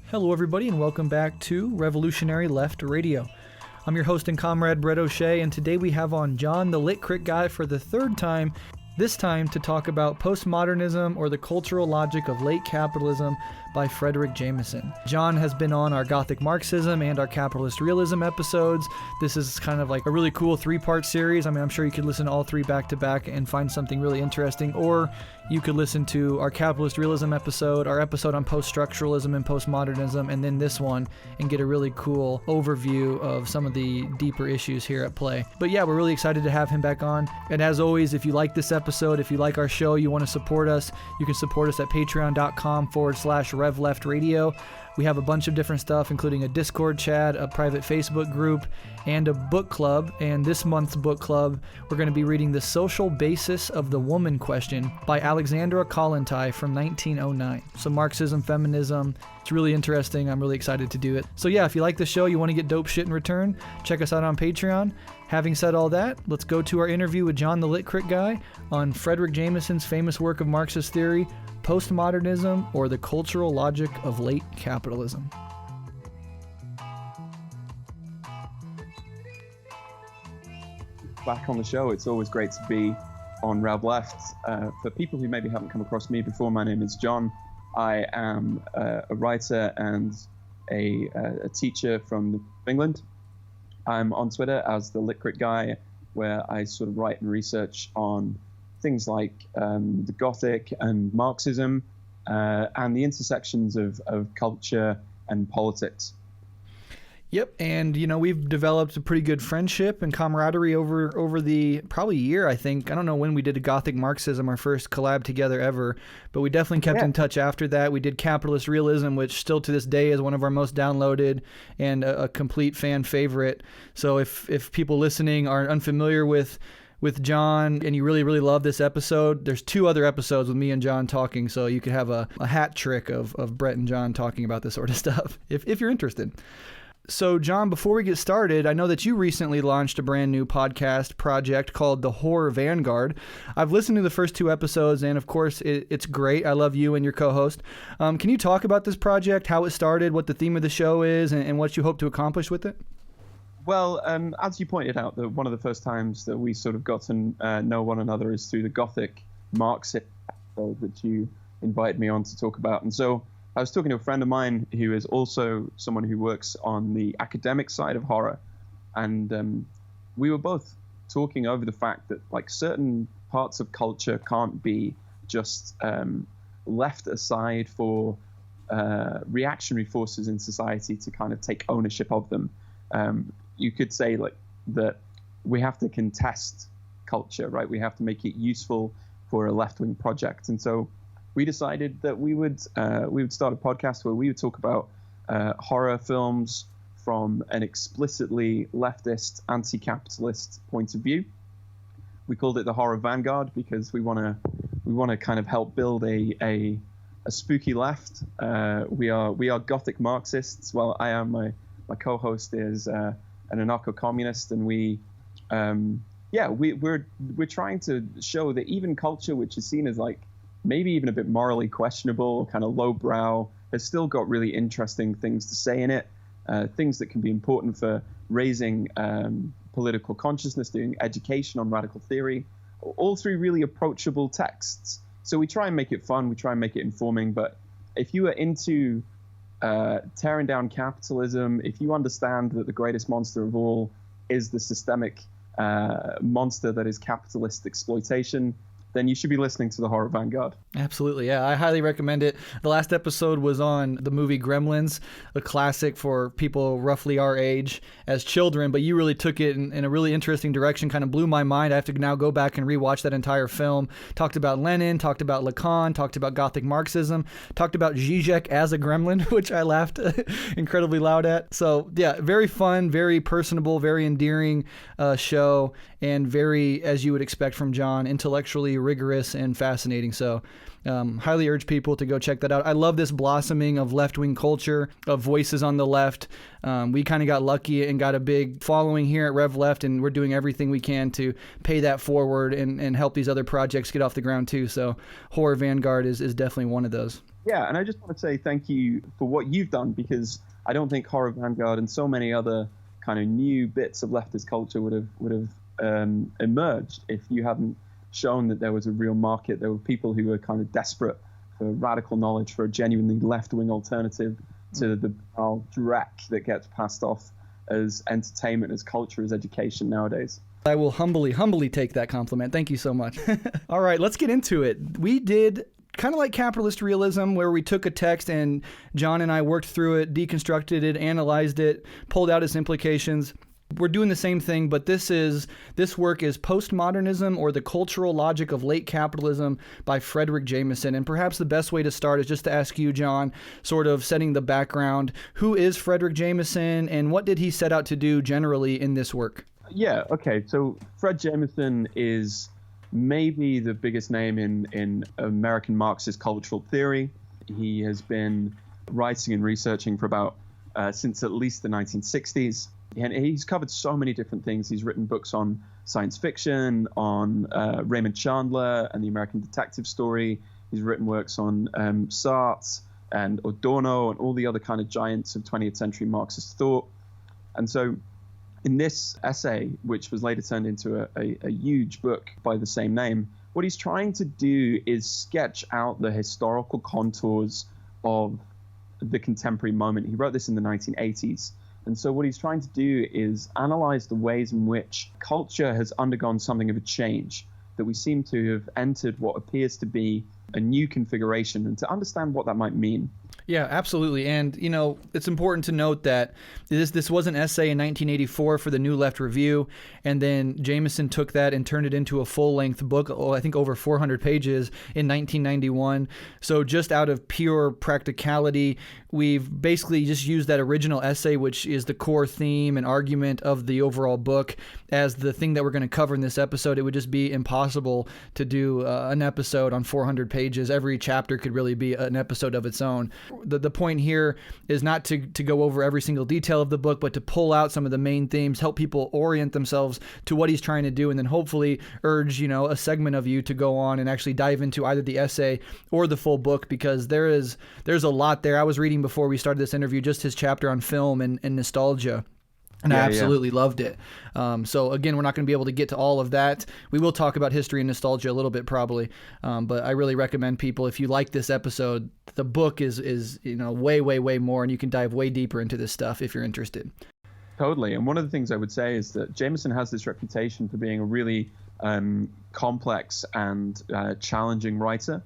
Hello, everybody, and welcome back to Revolutionary Left Radio. I'm your host and comrade, Breht O'Shea, and today we have on John TheLitCritGuy for the third time, this time to talk about Postmodernism or the Cultural Logic of Late Capitalism by Fredric Jameson. John has been on our Gothic Marxism and our Capitalist Realism episodes. This is kind of like a really cool three-part series. I mean, I'm sure you could listen to all three back-to-back and find something really interesting, or you could listen to our Capitalist Realism episode, our episode on post-structuralism and postmodernism, and then this one, and get a really cool overview of some of the deeper issues here at play. But yeah, we're really excited to have him back on. And as always, if you like this episode, if you like our show, you want to support us, you can support us at patreon.com/RevLeftRadio. We have a bunch of different stuff, including a Discord chat, a private Facebook group, and a book club. And this month's book club, we're going to be reading The Social Basis of the Woman Question by Alexandra Kollontai from 1909. So Marxism, feminism, it's really interesting. I'm really excited to do it. So yeah, if you like the show, you want to get dope shit in return, check us out on Patreon. Having said all that, let's go to our interview with John TheLitCritGuy on Fredric Jameson's famous work of Marxist theory, Postmodernism, or the Cultural Logic of Late Capitalism. Back on the show, it's always great to be on Rev Left. For people who maybe haven't come across me before, my name is John. I am a writer and a teacher from England. I'm on Twitter as TheLitCritGuy, where I sort of write and research on things like the Gothic and Marxism and the intersections of culture and politics. Yep, and we've developed a pretty good friendship and camaraderie over the probably year, I think. I don't know when we did a Gothic Marxism, our first collab together ever, but we definitely kept in touch after that. We did Capitalist Realism, which still to this day is one of our most downloaded and a complete fan favorite. So if people listening are unfamiliar with John and you really, really love this episode, there's two other episodes with me and John talking, so you could have a hat trick of Breht and John talking about this sort of stuff if you're interested. So, John, before we get started, I know that you recently launched a brand new podcast project called The Horror Vanguard. I've listened to the first two episodes, and of course, it's great. I love you and your co-host. Can you talk about this project, how it started, what the theme of the show is, and what you hope to accomplish with it? Well, as you pointed out, one of the first times that we sort of got to know one another is through the Gothic Marxism episode that you invited me on to talk about. And so I was talking to a friend of mine who is also someone who works on the academic side of horror. And we were both talking over the fact that like certain parts of culture can't be just left aside for reactionary forces in society to kind of take ownership of them. You could say like that we have to contest culture, right? We have to make it useful for a left-wing project. And so we decided that we would start a podcast where we would talk about horror films from an explicitly leftist, anti-capitalist point of view. We called it the Horror Vanguard because we want to kind of help build a spooky left. We are Gothic Marxists. Well, I am. My co-host is an anarcho-communist, and we're trying to show that even culture, which is seen as like maybe even a bit morally questionable, kind of lowbrow, has still got really interesting things to say in it, things that can be important for raising political consciousness, doing education on radical theory, all through really approachable texts. So we try and make it fun, we try and make it informing, but if you are into tearing down capitalism, if you understand that the greatest monster of all is the systemic monster that is capitalist exploitation, then you should be listening to the Horror Vanguard. Absolutely, yeah. I highly recommend it. The last episode was on the movie Gremlins, a classic for people roughly our age as children, but you really took it in a really interesting direction, kind of blew my mind. I have to now go back and rewatch that entire film. Talked about Lenin, talked about Lacan, talked about Gothic Marxism, talked about Zizek as a gremlin, which I laughed incredibly loud at. So yeah, very fun, very personable, very endearing show, and very, as you would expect from John, intellectually rigorous and fascinating. So highly urge people to go check that out. I love this blossoming of left-wing culture, of voices on the left. We kind of got lucky and got a big following here at Rev Left, and we're doing everything we can to pay that forward and help these other projects get off the ground too. So Horror Vanguard is definitely one of those. Yeah, and I just want to say thank you for what you've done, because I don't think Horror Vanguard and so many other kind of new bits of leftist culture would have emerged if you hadn't shown that there was a real market. There were people who were kind of desperate for radical knowledge, for a genuinely left-wing alternative to the dreck that gets passed off as entertainment, as culture, as education nowadays. I will humbly take that compliment. Thank you so much. All right, let's get into it. We did kind of like capitalist realism, where we took a text and John and I worked through it, deconstructed it, analyzed it, pulled out its implications. We're doing the same thing, but this work is Postmodernism, or the Cultural Logic of Late Capitalism, by Fredric Jameson. And perhaps the best way to start is just to ask you, John, sort of setting the background. Who is Fredric Jameson, and what did he set out to do generally in this work? Yeah, okay. So Fred Jameson is maybe the biggest name in American Marxist cultural theory. He has been writing and researching for about since at least the 1960s. And he's covered so many different things. He's written books on science fiction, on Raymond Chandler and the American detective story. He's written works on Sartre and Adorno and all the other kind of giants of 20th century Marxist thought. And so in this essay, which was later turned into a huge book by the same name, what he's trying to do is sketch out the historical contours of the contemporary moment. He wrote this in the 1980s. And so what he's trying to do is analyze the ways in which culture has undergone something of a change, that we seem to have entered what appears to be a new configuration, and to understand what that might mean. Yeah, absolutely. And, you know, it's important to note that this was an essay in 1984 for the New Left Review, and then Jameson took that and turned it into a full-length book, I think over 400 pages, in 1991. So just out of pure practicality, we've basically just used that original essay, which is the core theme and argument of the overall book, as the thing that we're going to cover in this episode. It would just be impossible to do an episode on 400 pages. Every chapter could really be an episode of its own. The point here is not to go over every single detail of the book, but to pull out some of the main themes, help people orient themselves to what he's trying to do, and then hopefully urge, you know, a segment of you to go on and actually dive into either the essay or the full book, because there's a lot there. I was reading before we started this interview just his chapter on film and nostalgia. And I absolutely loved it. So again, we're not going to be able to get to all of that. We will talk about history and nostalgia a little bit probably. But I really recommend people, if you like this episode, the book is you know, way more, and you can dive way deeper into this stuff if you're interested. Totally. And one of the things I would say is that Jameson has this reputation for being a really complex and challenging writer.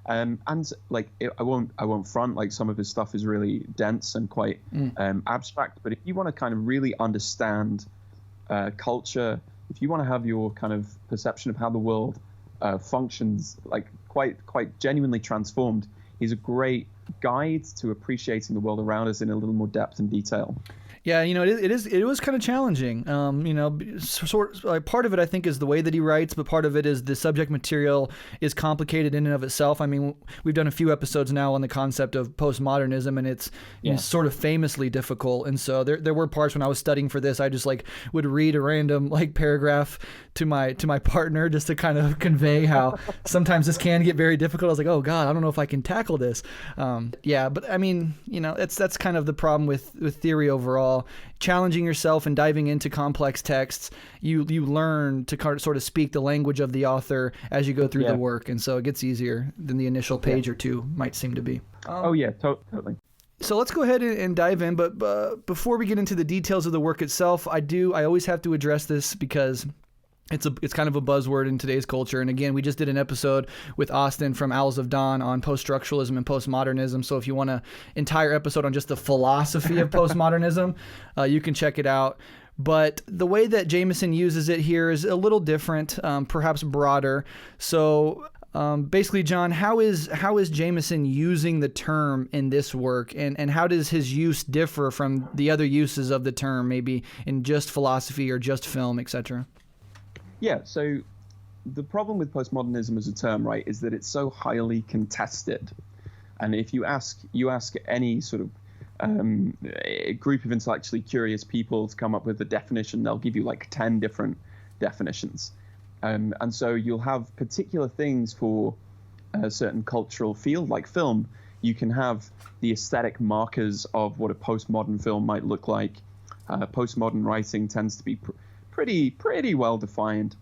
And like, I won't front, like, some of his stuff is really dense and quite abstract. But if you want to kind of really understand culture, if you want to have your kind of perception of how the world functions, like quite genuinely transformed, he's a great guide to appreciating the world around us in a little more depth and detail. Yeah, you know, it was kind of challenging. You know, part of it I think is the way that he writes, but part of it is the subject material is complicated in and of itself. I mean, we've done a few episodes now on the concept of postmodernism, and it's sort of famously difficult. And so there were parts when I was studying for this, I just like would read a random like paragraph to my partner just to kind of convey how sometimes this can get very difficult. I was like, oh God, I don't know if I can tackle this. Yeah, but I mean, you know, that's kind of the problem with theory overall. Challenging yourself and diving into complex texts, you learn to sort of speak the language of the author as you go through the work, and so it gets easier than the initial page or two might seem to be. Totally. So let's go ahead and dive in, but before we get into the details of the work itself, I always have to address this because it's kind of a buzzword in today's culture. And again, we just did an episode with Austin from Owls of Dawn on post-structuralism and postmodernism. So if you want an entire episode on just the philosophy of postmodernism, you can check it out. But the way that Jameson uses it here is a little different, perhaps broader. So basically, John, how is Jameson using the term in this work, and how does his use differ from the other uses of the term, maybe in just philosophy or just film, etc.? Yeah, so the problem with postmodernism as a term, right, is that it's so highly contested. And if you ask any sort of a group of intellectually curious people to come up with a definition, they'll give you like 10 different definitions. And so you'll have particular things for a certain cultural field, like film. You can have the aesthetic markers of what a postmodern film might look like. Postmodern writing tends to be pretty well defined.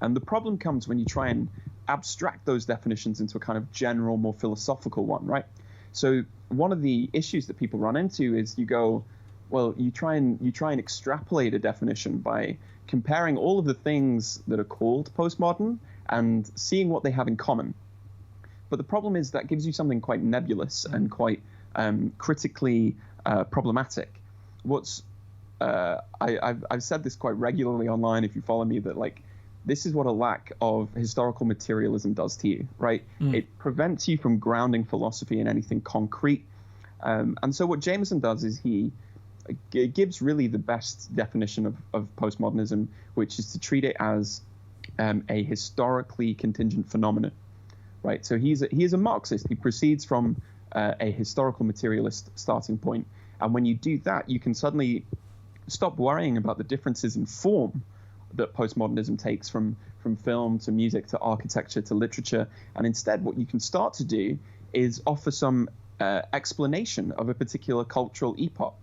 And the problem comes when you try and abstract those definitions into a kind of general, more philosophical one, right? So one of the issues that people run into is you try and extrapolate a definition by comparing all of the things that are called postmodern and seeing what they have in common. But the problem is that gives you something quite nebulous and quite critically problematic. I've said this quite regularly online, if you follow me, that like this is what a lack of historical materialism does to you, right? It prevents you from grounding philosophy in anything concrete. And so what Jameson does is he gives really the best definition of postmodernism, which is to treat it as a historically contingent phenomenon, right? So he is a Marxist. He proceeds from a historical materialist starting point. And when you do that, you can suddenly stop worrying about the differences in form that postmodernism takes from film to music to architecture to literature. And instead, what you can start to do is offer some explanation of a particular cultural epoch.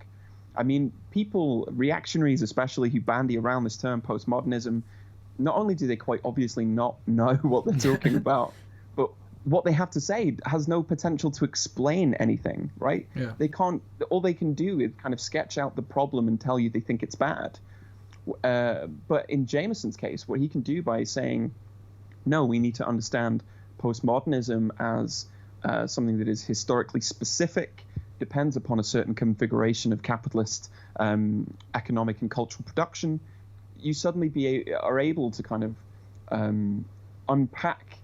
I mean, people, reactionaries especially, who bandy around this term postmodernism, not only do they quite obviously not know what they're talking about, but what they have to say has no potential to explain anything, right? Yeah. All they can do is kind of sketch out the problem and tell you they think it's bad. But in Jameson's case, what he can do by saying, no, we need to understand postmodernism as something that is historically specific, depends upon a certain configuration of capitalist economic and cultural production, you suddenly are able to kind of unpack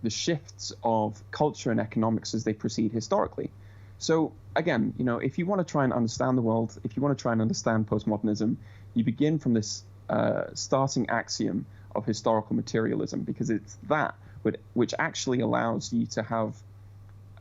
the shifts of culture and economics as they proceed historically. So again, if you want to try and understand the world, if you want to try and understand postmodernism, you begin from this starting axiom of historical materialism, because it's that which actually allows you to have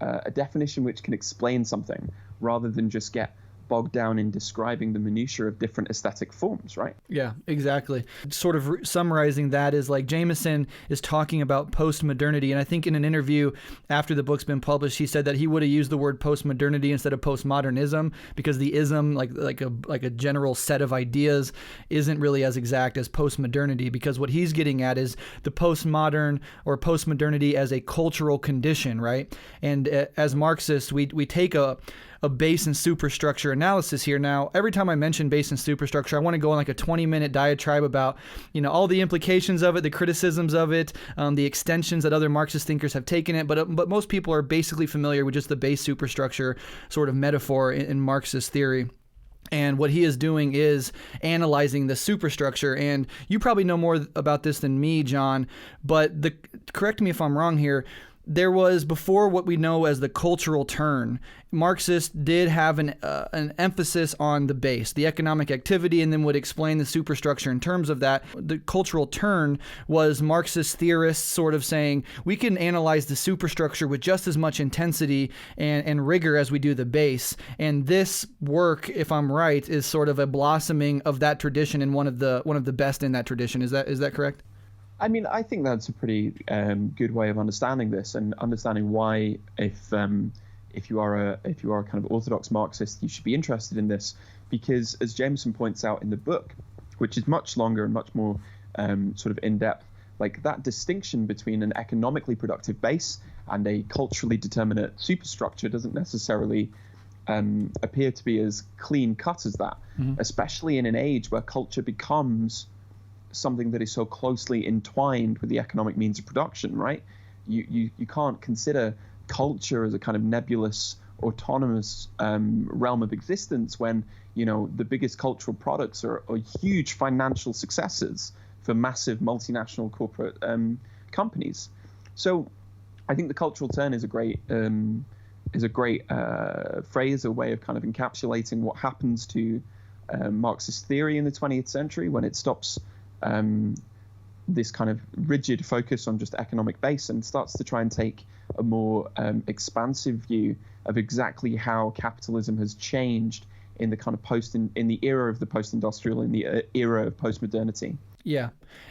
a definition which can explain something rather than just get bogged down in describing the minutiae of different aesthetic forms, right? Yeah, exactly. Sort of summarizing that is like Jameson is talking about postmodernity, and I think in an interview after the book's been published, he said that he would have used the word postmodernity instead of postmodernism because the ism, like a general set of ideas, isn't really as exact as postmodernity, because what he's getting at is the postmodern or postmodernity as a cultural condition, right? And as Marxists, we take a base and superstructure analysis here. Now, every time I mention base and superstructure, I want to go on like a 20-minute diatribe about, all the implications of it, the criticisms of it, the extensions that other Marxist thinkers have taken it. But most people are basically familiar with just the base superstructure sort of metaphor in Marxist theory. And what he is doing is analyzing the superstructure. And you probably know more about this than me, John, but correct me if I'm wrong here, there was, before what we know as the cultural turn, Marxists did have an emphasis on the base, the economic activity, and then would explain the superstructure in terms of that. The cultural turn was Marxist theorists sort of saying, we can analyze the superstructure with just as much intensity and rigor as we do the base. And this work, if I'm right, is sort of a blossoming of that tradition and one of the best in that tradition. Is that correct? I mean, I think that's a pretty good way of understanding this and understanding why, if you are a kind of orthodox Marxist, you should be interested in this, because as Jameson points out in the book, which is much longer and much more sort of in depth, like that distinction between an economically productive base and a culturally determinate superstructure doesn't necessarily appear to be as clean cut as that, especially in an age where culture becomes something that is so closely entwined with the economic means of production, right? You can't consider culture as a kind of nebulous, autonomous realm of existence when, the biggest cultural products are huge financial successes for massive multinational corporate companies. So I think the cultural turn is a great phrase, a way of kind of encapsulating what happens to Marxist theory in the 20th century when it stops this kind of rigid focus on just economic base and starts to try and take a more expansive view of exactly how capitalism has changed in the kind of in the era of the post-industrial, in the era of postmodernity. Yeah.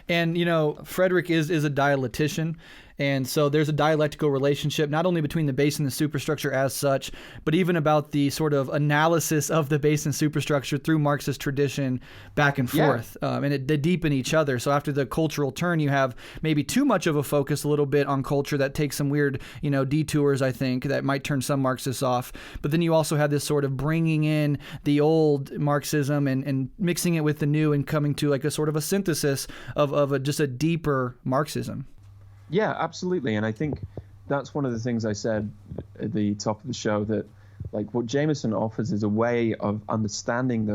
And, Fredric is a dialectician, And so there's a dialectical relationship, not only between the base and the superstructure as such, but even about the sort of analysis of the base and superstructure through Marxist tradition back and forth. And they deepen each other. So after the cultural turn, you have maybe too much of a focus a little bit on culture that takes some weird, detours, I think, that might turn some Marxists off. But then you also have this sort of bringing in the old Marxism and mixing it with the new and coming to like a sort of a synthesis of just a deeper Marxism. Yeah, absolutely. And I think that's one of the things I said at the top of the show, that like what Jameson offers is a way of understanding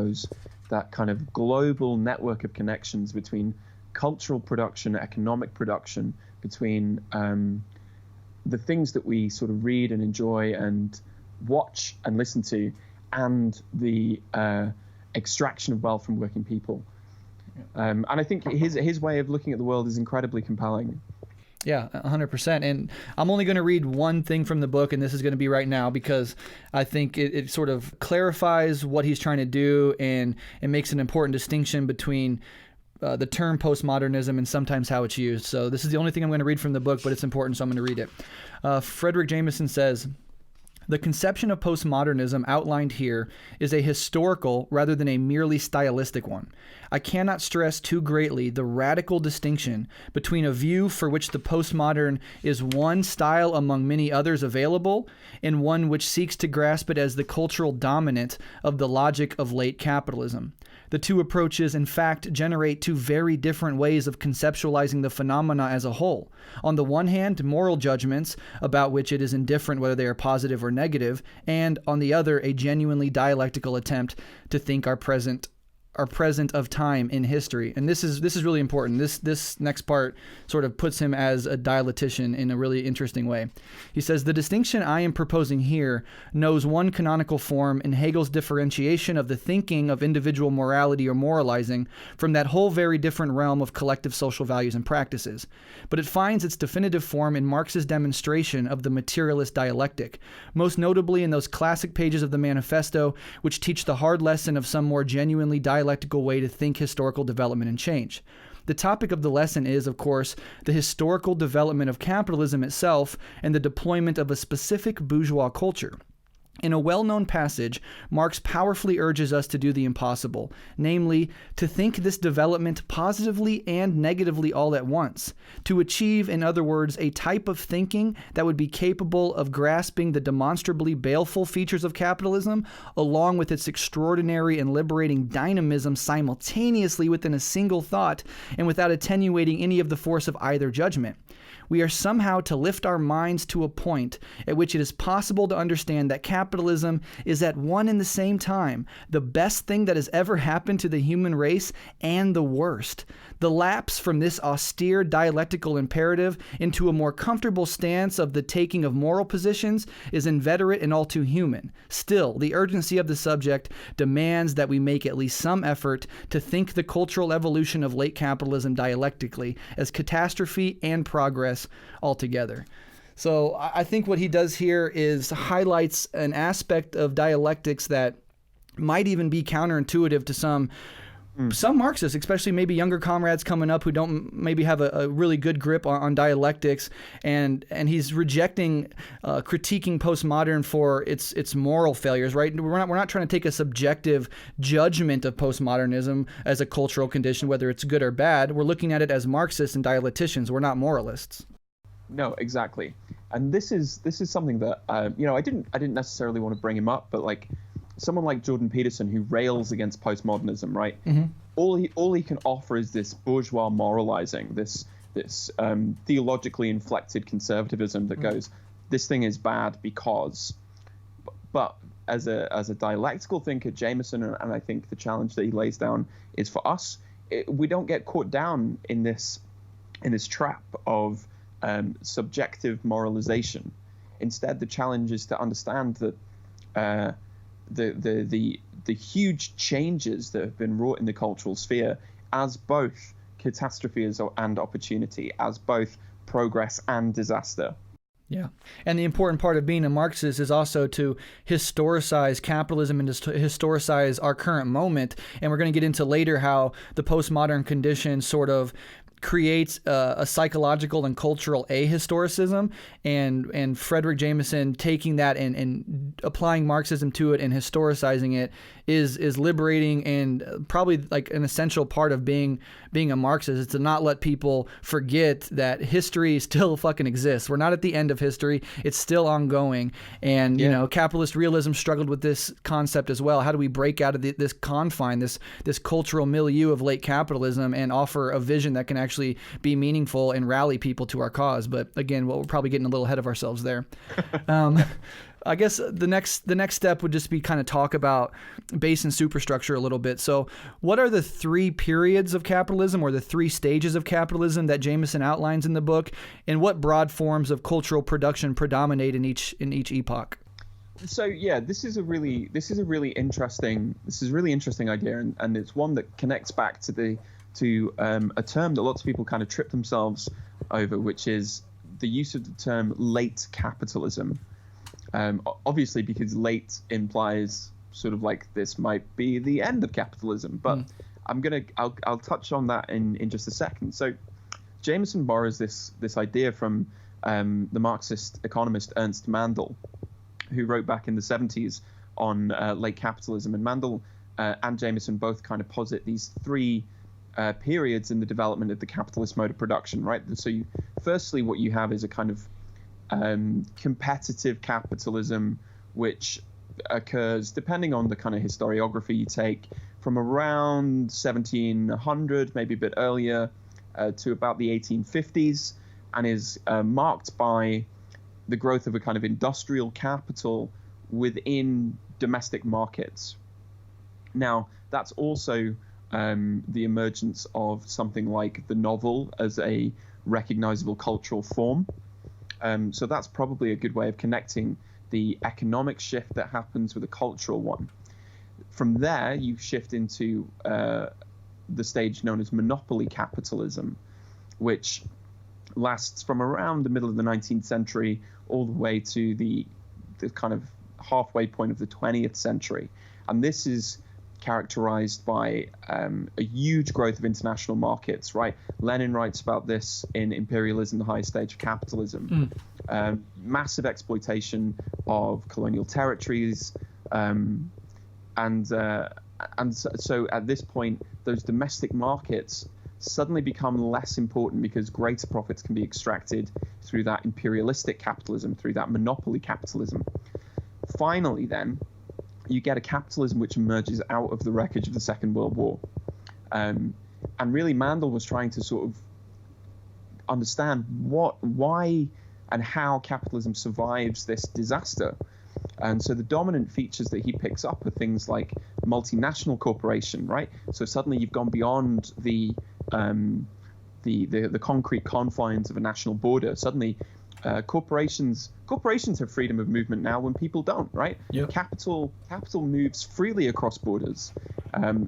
that kind of global network of connections between cultural production, economic production, between the things that we sort of read and enjoy and watch and listen to, and the extraction of wealth from working people. And I think his way of looking at the world is incredibly compelling. Yeah, 100%. And I'm only going to read one thing from the book, and this is going to be right now, because I think it sort of clarifies what he's trying to do and makes an important distinction between the term postmodernism and sometimes how it's used. So this is the only thing I'm going to read from the book, but it's important, so I'm going to read it. Fredric Jameson says, "The conception of postmodernism outlined here is a historical rather than a merely stylistic one. I cannot stress too greatly the radical distinction between a view for which the postmodern is one style among many others available, and one which seeks to grasp it as the cultural dominant of the logic of late capitalism. The two approaches, in fact, generate two very different ways of conceptualizing the phenomena as a whole. On the one hand, moral judgments, about which it is indifferent whether they are positive or negative, and, on the other, a genuinely dialectical attempt to think our present of time in history." And this is really important. This next part sort of puts him as a dialectician in a really interesting way. He says, "The distinction I am proposing here knows one canonical form in Hegel's differentiation of the thinking of individual morality or moralizing from that whole very different realm of collective social values and practices. But it finds its definitive form in Marx's demonstration of the materialist dialectic, most notably in those classic pages of the Manifesto which teach the hard lesson of some more genuinely dialectical way to think historical development and change. The topic of the lesson is, of course, the historical development of capitalism itself and the deployment of a specific bourgeois culture. In a well-known passage, Marx powerfully urges us to do the impossible, namely, to think this development positively and negatively all at once, to achieve, in other words, a type of thinking that would be capable of grasping the demonstrably baleful features of capitalism, along with its extraordinary and liberating dynamism simultaneously within a single thought, and without attenuating any of the force of either judgment. We are somehow to lift our minds to a point at which it is possible to understand that capitalism is at one and the same time the best thing that has ever happened to the human race and the worst. The lapse from this austere dialectical imperative into a more comfortable stance of the taking of moral positions is inveterate and all too human. Still, the urgency of the subject demands that we make at least some effort to think the cultural evolution of late capitalism dialectically as catastrophe and progress altogether." So I think what he does here is highlights an aspect of dialectics that might even be counterintuitive to some Marxists, especially maybe younger comrades coming up who don't maybe have a really good grip on dialectics, and he's rejecting critiquing postmodern for its moral failures, right? We're not trying to take a subjective judgment of postmodernism as a cultural condition, whether it's good or bad. We're looking at it as Marxists and dialecticians. We're not moralists. No, exactly. And this is something that I didn't necessarily want to bring him up, but like someone like Jordan Peterson, who rails against postmodernism, right? Mm-hmm. All he can offer is this bourgeois moralizing, this theologically inflected conservatism that goes, this thing is bad because. But as a dialectical thinker, Jameson, and I think the challenge that he lays down is for us, we don't get caught down in this trap of subjective moralization. Instead, the challenge is to understand that the huge changes that have been wrought in the cultural sphere as both catastrophe and opportunity, as both progress and disaster. Yeah. And the important part of being a Marxist is also to historicize capitalism and to historicize our current moment. And we're going to get into later how the postmodern condition sort of creates a psychological and cultural ahistoricism, and Fredric Jameson taking that and applying Marxism to it and historicizing it is liberating, and probably like an essential part of being a Marxist is to not let people forget that history still fucking exists. We're not at the end of history. It's still ongoing. And, you know, capitalist realism struggled with this concept as well. How do we break out of this confine, this cultural milieu of late capitalism, and offer a vision that can actually be meaningful and rally people to our cause? But again, we're probably getting a little ahead of ourselves there. I guess the next step would just be kind of talk about base and superstructure a little bit. So what are the three periods of capitalism, or the three stages of capitalism, that Jameson outlines in the book, and what broad forms of cultural production predominate in each epoch? So yeah, this is a really interesting idea, and it's one that connects back to a term that lots of people kind of trip themselves over, which is the use of the term late capitalism. Obviously, because late implies sort of like this might be the end of capitalism, but I'll touch on that in just a second. So Jameson borrows this idea from the Marxist economist Ernst Mandel, who wrote back in the 70s on late capitalism. And Mandel and Jameson both kind of posit these three periods in the development of the capitalist mode of production, right? So firstly, what you have is a kind of competitive capitalism, which occurs, depending on the kind of historiography you take, from around 1700, maybe a bit earlier, to about the 1850s, and is marked by the growth of a kind of industrial capital within domestic markets. Now, that's also the emergence of something like the novel as a recognizable cultural form. So that's probably a good way of connecting the economic shift that happens with a cultural one. From there, you shift into the stage known as monopoly capitalism, which lasts from around the middle of the 19th century all the way to the kind of halfway point of the 20th century. And this is characterized by a huge growth of international markets, right? Lenin writes about this in Imperialism, the Highest Stage of Capitalism. Massive exploitation of colonial territories. And so at this point, those domestic markets suddenly become less important because greater profits can be extracted through that imperialistic capitalism, through that monopoly capitalism. Finally, then, you get a capitalism which emerges out of the wreckage of the Second World War. And really, Mandel was trying to sort of understand why and how capitalism survives this disaster. And so the dominant features that he picks up are things like multinational corporation, right? So suddenly you've gone beyond the concrete confines of a national border. Suddenly, corporations have freedom of movement now when people don't, right? Yep. Capital moves freely across borders.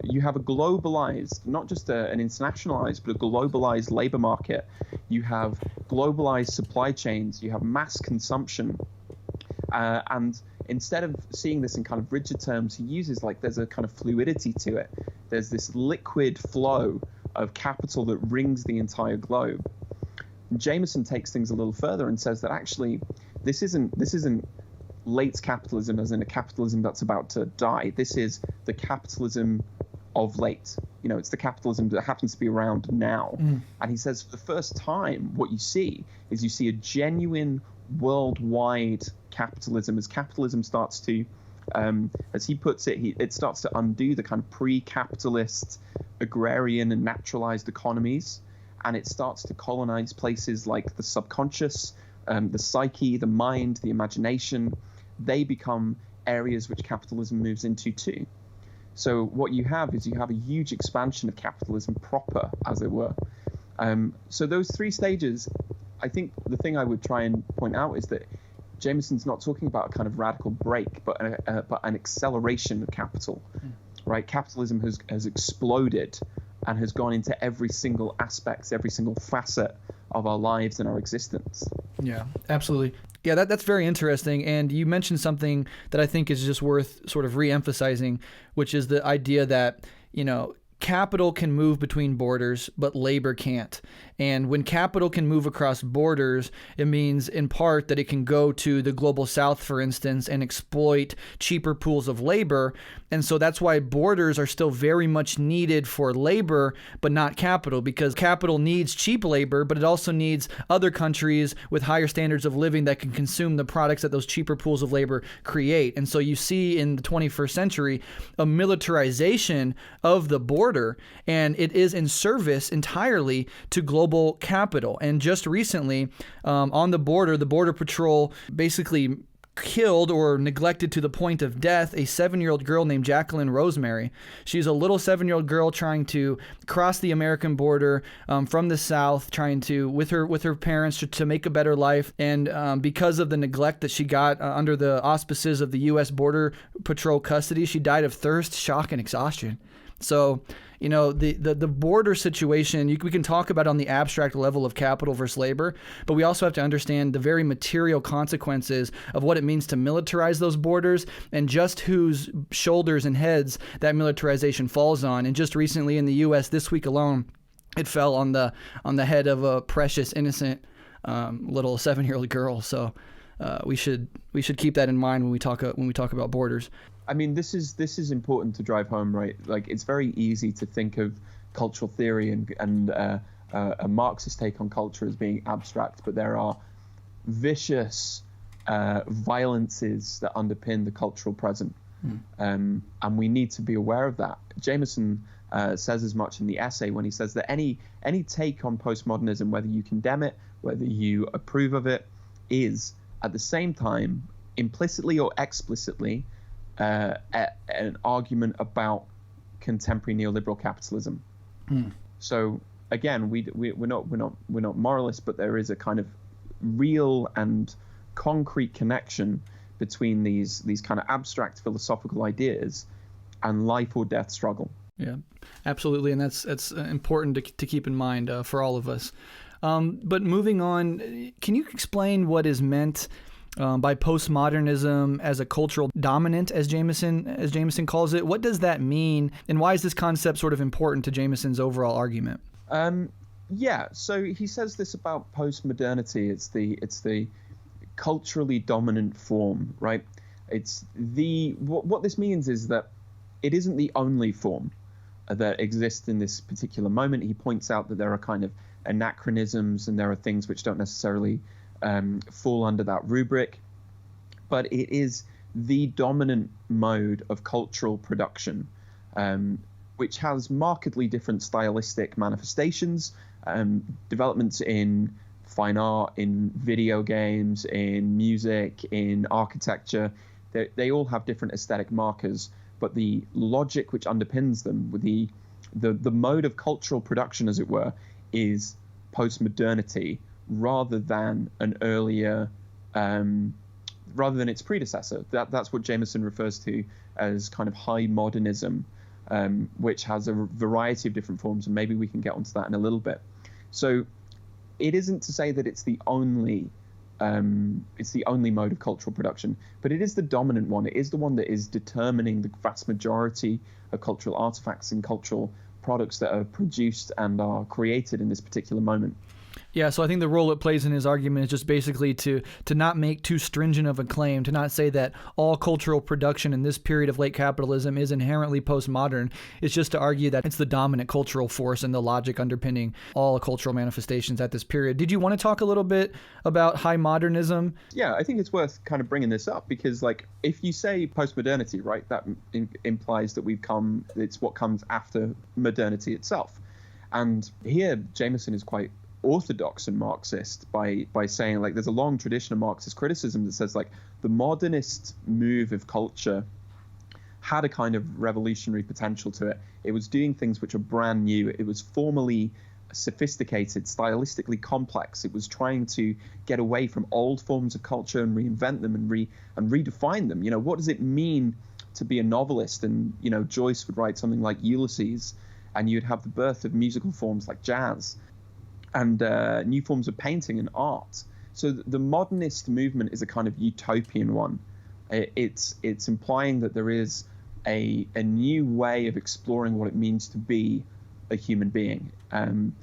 You have a globalized, not just an internationalized, but a globalized labor market. You have globalized supply chains. You have mass consumption. And instead of seeing this in kind of rigid terms, he uses like there's a kind of fluidity to it. There's this liquid flow of capital that rings the entire globe. Jameson takes things a little further and says that actually this isn't late capitalism as in a capitalism that's about to die. This is the capitalism of late. You know, it's the capitalism that happens to be around now. And he says for the first time, what you see a genuine worldwide capitalism as capitalism starts to, as he puts it, it starts to undo the kind of pre-capitalist agrarian and naturalized economies. And it starts to colonize places like the subconscious, the psyche, the mind, the imagination. They become areas which capitalism moves into too. So what you have is a huge expansion of capitalism proper, as it were. So those three stages, I think the thing I would try and point out is that Jameson's not talking about a kind of radical break, but an acceleration of capital, right? Capitalism has exploded and has gone into every single aspect, every single facet of our lives and our existence. Yeah, absolutely. Yeah, that's very interesting. And you mentioned something that I think is just worth sort of re-emphasizing, which is the idea that, you know, capital can move between borders, but labor can't. And when capital can move across borders, it means in part that it can go to the global south, for instance, and exploit cheaper pools of labor. And so that's why borders are still very much needed for labor, but not capital, because capital needs cheap labor, but it also needs other countries with higher standards of living that can consume the products that those cheaper pools of labor create. And so you see in the 21st century a militarization of the border, and it is in service entirely to global capital. And just recently, on the Border Patrol basically killed or neglected to the point of death a 7-year-old girl named Jacqueline Rosemary. She's a little 7-year-old girl trying to cross the American border from the south, trying to with her parents to make a better life. And because of the neglect that she got under the auspices of the U.S. Border Patrol custody, she died of thirst, shock, and exhaustion. So, you know, the border situation, we can talk about on the abstract level of capital versus labor, but we also have to understand the very material consequences of what it means to militarize those borders and just whose shoulders and heads that militarization falls on. And just recently in the U.S. this week alone, it fell on the head of a precious, innocent little 7-year-old girl. So we should keep that in mind when we talk about borders. I mean, this is important to drive home, right? Like, it's very easy to think of cultural theory and a Marxist take on culture as being abstract, but there are vicious violences that underpin the cultural present, and we need to be aware of that. Jameson says as much in the essay when he says that any take on postmodernism, whether you condemn it, whether you approve of it, is at the same time, implicitly or explicitly, an argument about contemporary neoliberal capitalism. So again, we're not moralists, but there is a kind of real and concrete connection between these kind of abstract philosophical ideas and life or death struggle. Yeah, absolutely, and that's important to keep in mind for all of us. But moving on, can you explain what is meant by postmodernism as a cultural dominant, as Jameson calls it? What does that mean, and why is this concept sort of important to Jameson's overall argument? Yeah, so he says this about postmodernity. It's the culturally dominant form, right? What this means is that it isn't the only form that exists in this particular moment. He points out that there are kind of anachronisms and there are things which don't necessarily fall under that rubric, but it is the dominant mode of cultural production, which has markedly different stylistic manifestations, developments in fine art, in video games, in music, in architecture. They all have different aesthetic markers, but the logic which underpins them, the mode of cultural production, as it were, is postmodernity, rather than an earlier, rather than its predecessor. That's what Jameson refers to as kind of high modernism, which has a variety of different forms, and maybe we can get onto that in a little bit. So it isn't to say that it's the only mode of cultural production, but it is the dominant one. It is the one that is determining the vast majority of cultural artifacts and cultural products that are produced and are created in this particular moment. Yeah, so I think the role it plays in his argument is just basically to not make too stringent of a claim, to not say that all cultural production in this period of late capitalism is inherently postmodern. It's just to argue that it's the dominant cultural force and the logic underpinning all cultural manifestations at this period. Did you want to talk a little bit about high modernism? Yeah, I think it's worth kind of bringing this up because, like, if you say postmodernity, right, that implies that it's what comes after modernity itself. And here, Jameson is quite orthodox and Marxist by saying, like, there's a long tradition of Marxist criticism that says, like, the modernist move of culture had a kind of revolutionary potential to it. It was doing things which are brand new. It was formally sophisticated, stylistically complex. It was trying to get away from old forms of culture and reinvent them and redefine them. You know, what does it mean to be a novelist? And, you know, Joyce would write something like Ulysses, and you'd have the birth of musical forms like jazz and new forms of painting and art. So the modernist movement is a kind of utopian one. It's implying that there is a new way of exploring what it means to be a human being. And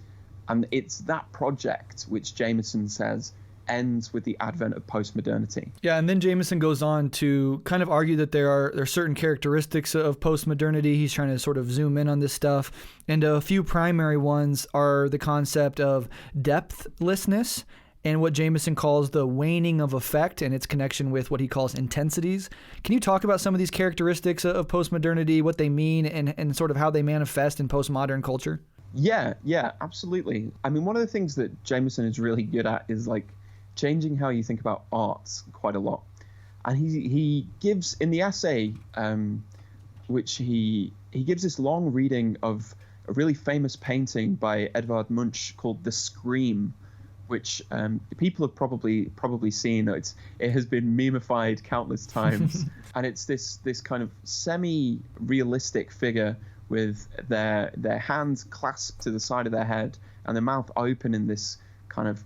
it's that project which Jameson says ends with the advent of postmodernity. Yeah, and then Jameson goes on to kind of argue that there are certain characteristics of postmodernity. He's trying to sort of zoom in on this stuff. And a few primary ones are the concept of depthlessness and what Jameson calls the waning of effect and its connection with what he calls intensities. Can you talk about some of these characteristics of postmodernity, what they mean, and sort of how they manifest in postmodern culture? Yeah, absolutely. I mean, one of the things that Jameson is really good at is like changing how you think about art quite a lot. And he gives, in the essay, which he gives this long reading of a really famous painting by Edvard Munch called The Scream, which people have probably seen. It has been memified countless times. And it's this kind of semi-realistic figure with their hands clasped to the side of their head and their mouth open in this kind of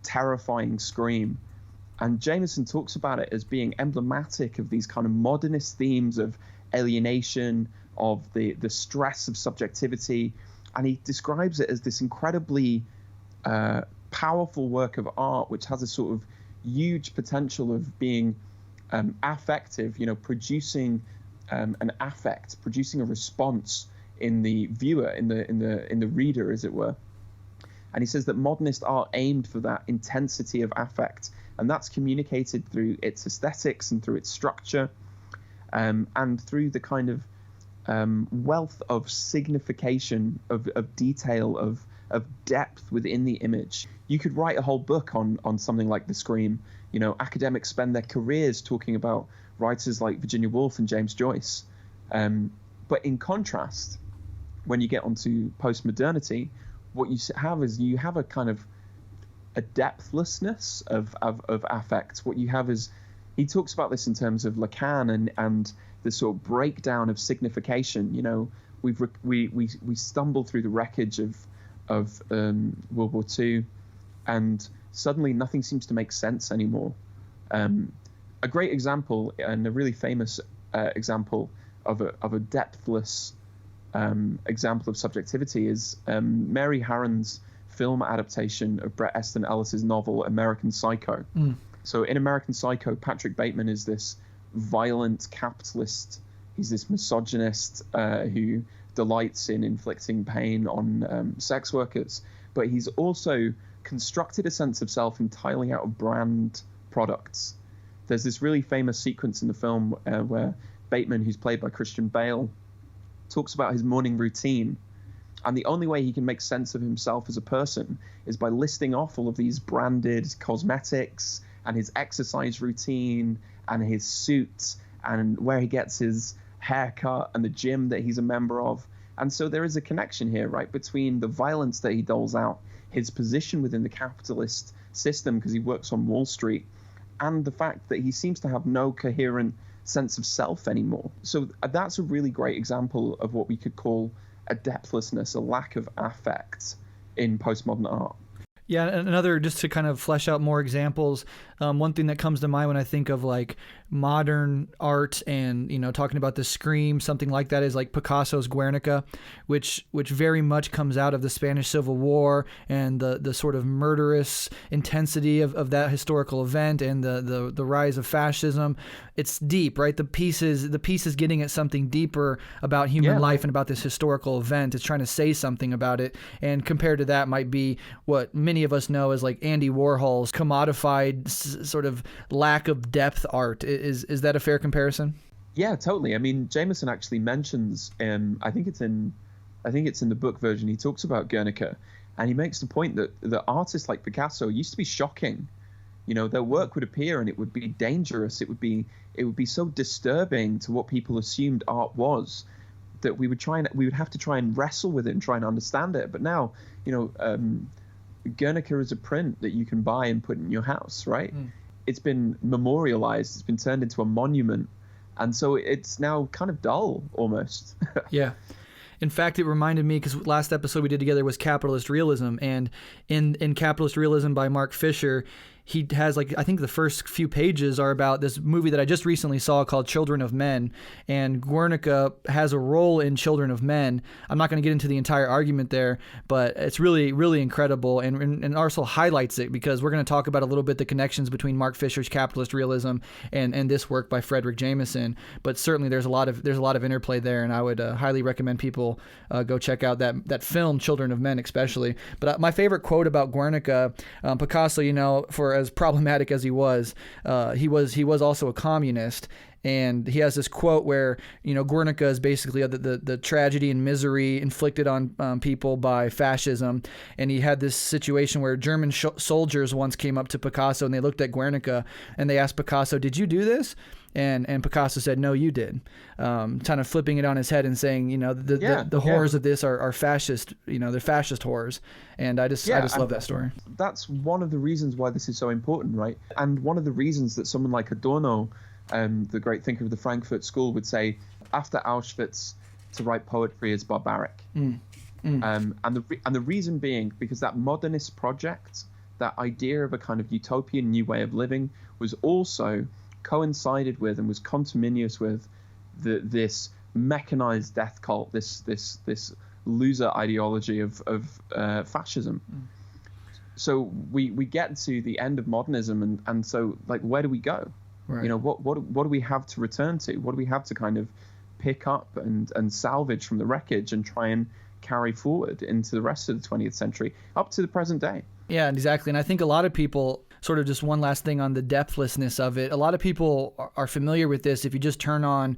terrifying scream. And Jameson talks about it as being emblematic of these kind of modernist themes of alienation, of the stress of subjectivity, and he describes it as this incredibly powerful work of art which has a sort of huge potential of being affective, producing an affect, producing a response in the viewer, in the reader, as it were. And he says that modernist art aimed for that intensity of affect, and that's communicated through its aesthetics and through its structure, and through the kind of wealth of signification, of detail, of depth within the image. You could write a whole book on something like The Scream. Academics spend their careers talking about writers like Virginia Woolf and James Joyce. But in contrast, when you get onto postmodernity, what you have is you have a kind of a depthlessness of affect. What you have is, he talks about this in terms of Lacan and the sort of breakdown of signification. We stumble through the wreckage of World War II, and suddenly nothing seems to make sense anymore. A great example, and a really famous example of a depthless example of subjectivity is Mary Harron's film adaptation of Bret Easton Ellis's novel American Psycho. So in American Psycho, Patrick Bateman is this violent capitalist. He's this misogynist who delights in inflicting pain on sex workers, but he's also constructed a sense of self entirely out of brand products. There's this really famous sequence in the film where Bateman, who's played by Christian Bale, talks about his morning routine. And the only way he can make sense of himself as a person is by listing off all of these branded cosmetics and his exercise routine and his suit and where he gets his haircut and the gym that he's a member of. And so there is a connection here, right, between the violence that he doles out, his position within the capitalist system because he works on Wall Street, and the fact that he seems to have no coherent sense of self anymore. So that's a really great example of what we could call a depthlessness, a lack of affect in postmodern art. Yeah, another, just to kind of flesh out more examples, one thing that comes to mind when I think of like modern art and, talking about the Scream, something like that, is like Picasso's Guernica, which very much comes out of the Spanish Civil War and the sort of murderous intensity of that historical event and the rise of fascism. It's deep, right? The piece is getting at something deeper about human life and about this historical event. It's trying to say something about it. And compared to that might be what many of us know as like Andy Warhol's commodified sort of lack of depth art. Is that a fair comparison? Yeah, totally. I mean, Jameson actually mentions, I think it's in the book version, he talks about Guernica, and he makes the point that artists like Picasso used to be shocking. Their work would appear and it would be dangerous. It would be so disturbing to what people assumed art was that we would have to try and wrestle with it and try and understand it. But now, Guernica is a print that you can buy and put in your house, right? It's been memorialized. It's been turned into a monument. And so it's now kind of dull almost. Yeah. In fact, it reminded me, because last episode we did together was Capitalist Realism. And in Capitalist Realism by Mark Fisher, he has, like, I think the first few pages are about this movie that I just recently saw called Children of Men, and Guernica has a role in Children of Men. I'm not going to get into the entire argument there, but it's really, really incredible, and also highlights it, because we're going to talk about a little bit the connections between Mark Fisher's capitalist realism and this work by Fredric Jameson. But certainly there's a lot of interplay there, and I would highly recommend people go check out that film, Children of Men, especially. But my favorite quote about Guernica, Picasso, for as problematic as he was also a communist. And he has this quote where, Guernica is basically the tragedy and misery inflicted on people by fascism. And he had this situation where German soldiers once came up to Picasso, and they looked at Guernica and they asked Picasso, "Did you do this?" And Picasso said, "No, you did," kind of flipping it on his head and saying, the horrors of this are fascist, they're fascist horrors. And I just love that story. That's one of the reasons why this is so important, right? And one of the reasons that someone like Adorno, the great thinker of the Frankfurt School, would say, after Auschwitz, to write poetry is barbaric. And the reason being, because that modernist project, that idea of a kind of utopian new way of living, was also coincided with and was conterminous with this mechanized death cult, this loser ideology of fascism. So we get to the end of modernism, and so, like, where do we go? Right. What do we have to return to? What do we have to kind of pick up and salvage from the wreckage and try and carry forward into the rest of the 20th century up to the present day? Yeah, exactly. And I think a lot of people, sort of just one last thing on the depthlessness of it, a lot of people are familiar with this if you just turn on,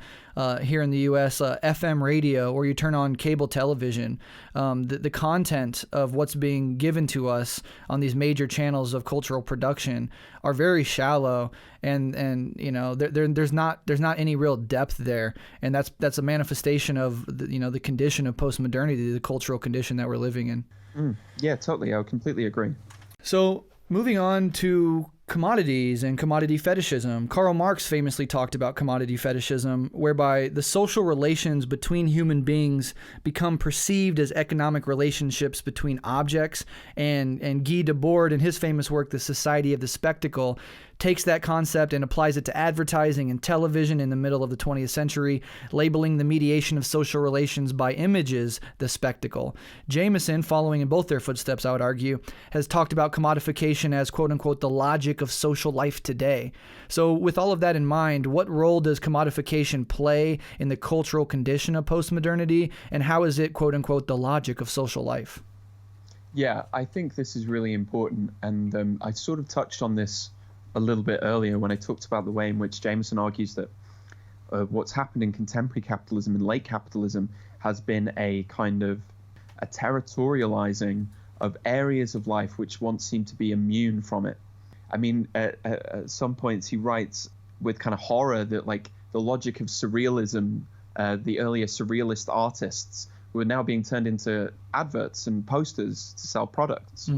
here in the U.S., FM radio, or you turn on cable television. The content of what's being given to us on these major channels of cultural production are very shallow, and there's not any real depth there, and that's a manifestation of the condition of postmodernity, the cultural condition that we're living in. Yeah, totally. I completely agree. So moving on to commodities and commodity fetishism. Karl Marx famously talked about commodity fetishism, whereby the social relations between human beings become perceived as economic relationships between objects, and Guy Debord, in his famous work, The Society of the Spectacle, takes that concept and applies it to advertising and television in the middle of the 20th century, labeling the mediation of social relations by images the spectacle. Jameson, following in both their footsteps, I would argue, has talked about commodification as, quote-unquote, the logic of social life today. So with all of that in mind, what role does commodification play in the cultural condition of postmodernity, and how is it, quote-unquote, the logic of social life? Yeah, I think this is really important, and I sort of touched on this a little bit earlier when I talked about the way in which Jameson argues that what's happened in contemporary capitalism and late capitalism has been a kind of a territorializing of areas of life which once seemed to be immune from it. I mean, at some points he writes with kind of horror that, like, the logic of surrealism, the earlier surrealist artists were now being turned into adverts and posters to sell products.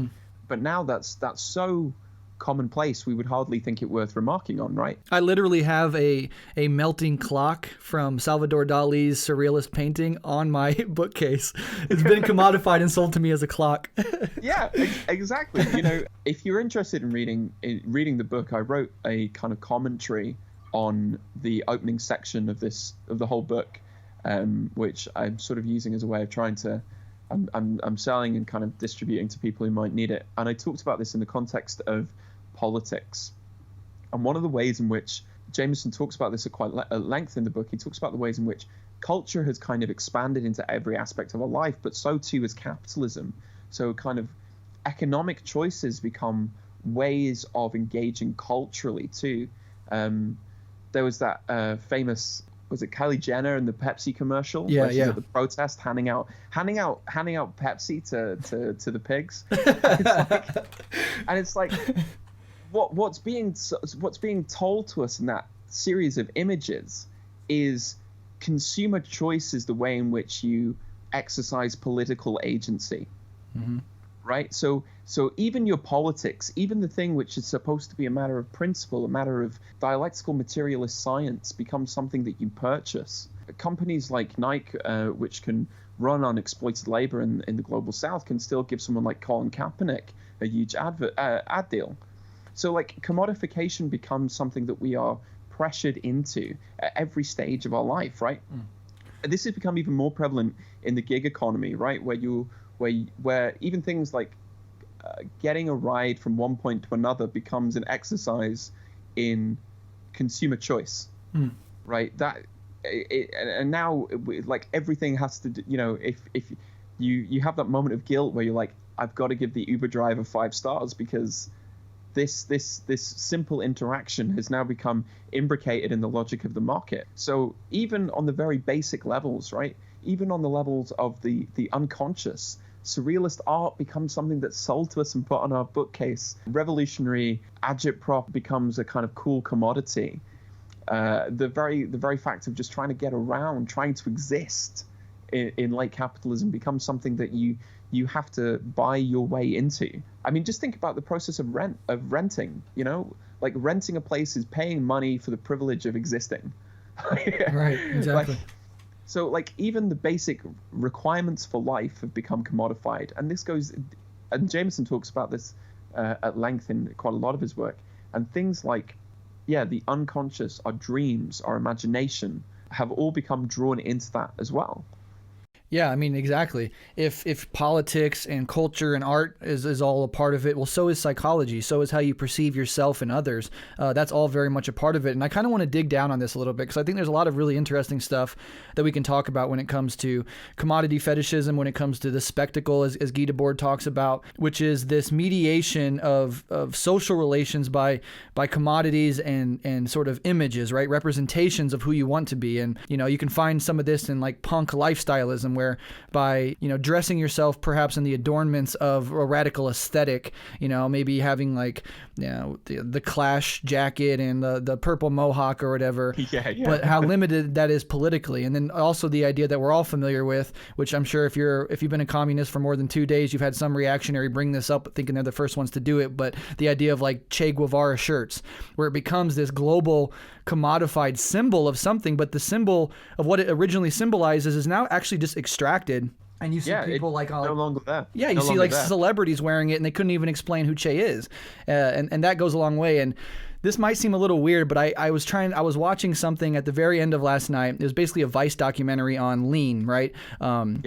But now that's so commonplace, we would hardly think it worth remarking on, right? I literally have a melting clock from Salvador Dali's surrealist painting on my bookcase. It's been commodified and sold to me as a clock. Yeah, exactly. If you're interested in reading the book, I wrote a kind of commentary on the opening section of the whole book, which I'm sort of using as a way of trying to I'm selling and kind of distributing to people who might need it. And I talked about this in the context of politics. And one of the ways in which Jameson talks about this at quite length in the book, he talks about the ways in which culture has kind of expanded into every aspect of our life, but so too has capitalism. So kind of economic choices become ways of engaging culturally too. There was that famous, was it Kylie Jenner in the Pepsi commercial? Yeah, where she's yeah. at the protest, handing out Pepsi to the pigs. And it's like what's being told to us in that series of images is consumer choice is the way in which you exercise political agency. Mm-hmm. Right? So even your politics, even the thing which is supposed to be a matter of principle, a matter of dialectical materialist science, becomes something that you purchase. Companies like Nike, which can run on exploited labor in the global south, can still give someone like Colin Kaepernick a huge ad deal. So like commodification becomes something that we are pressured into at every stage of our life, right? And this has become even more prevalent in the gig economy, right? Where even things like getting a ride from one point to another becomes an exercise in consumer choice, right? And now like everything has to, if you have that moment of guilt where you're like, I've got to give the Uber driver 5 stars because this simple interaction has now become imbricated in the logic of the market. So even on the very basic levels, right? Even on the levels of the unconscious, surrealist art becomes something that's sold to us and put on our bookcase. Revolutionary agitprop becomes a kind of cool commodity. The very fact of just trying to get around, trying to exist in late capitalism becomes something that you have to buy your way into. I mean, just think about the process of renting, like renting a place is paying money for the privilege of existing. Right, exactly. So like even the basic requirements for life have become commodified. And Jameson talks about this at length in quite a lot of his work. And things like, the unconscious, our dreams, our imagination have all become drawn into that as well. Yeah, I mean, exactly. If politics and culture and art is all a part of it, well, so is psychology. So is how you perceive yourself and others. That's all very much a part of it. And I kind of want to dig down on this a little bit because I think there's a lot of really interesting stuff that we can talk about when it comes to commodity fetishism, when it comes to the spectacle, as Guy Debord talks about, which is this mediation of social relations by commodities and sort of images, right? Representations of who you want to be. And, you can find some of this in like punk lifestyleism, where by dressing yourself perhaps in the adornments of a radical aesthetic, maybe having like the Clash jacket and the purple mohawk or whatever, but how limited that is politically. And then also the idea that we're all familiar with, which I'm sure if you've been a communist for more than 2 days, you've had some reactionary bring this up thinking they're the first ones to do it, but the idea of like Che Guevara shirts, where it becomes this global commodified symbol of something, but the symbol of what it originally symbolizes is now actually just extracted. And you see people like no longer there. Yeah, you see like celebrities wearing it, and they couldn't even explain who Che is, and that goes a long way. And this might seem a little weird, but I was watching something at the very end of last night. It was basically a Vice documentary on lean, right? On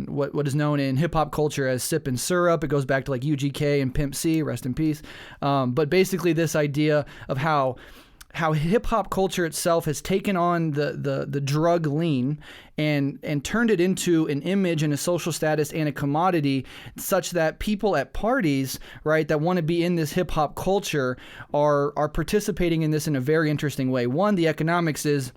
what is known in hip hop culture as sip and syrup. It goes back to like UGK and Pimp C, rest in peace. But basically this idea of how hip hop culture itself has taken on the drug lean and turned it into an image and a social status and a commodity, such that people at parties, right, that want to be in this hip hop culture are participating in this in a very interesting way. One, the economics is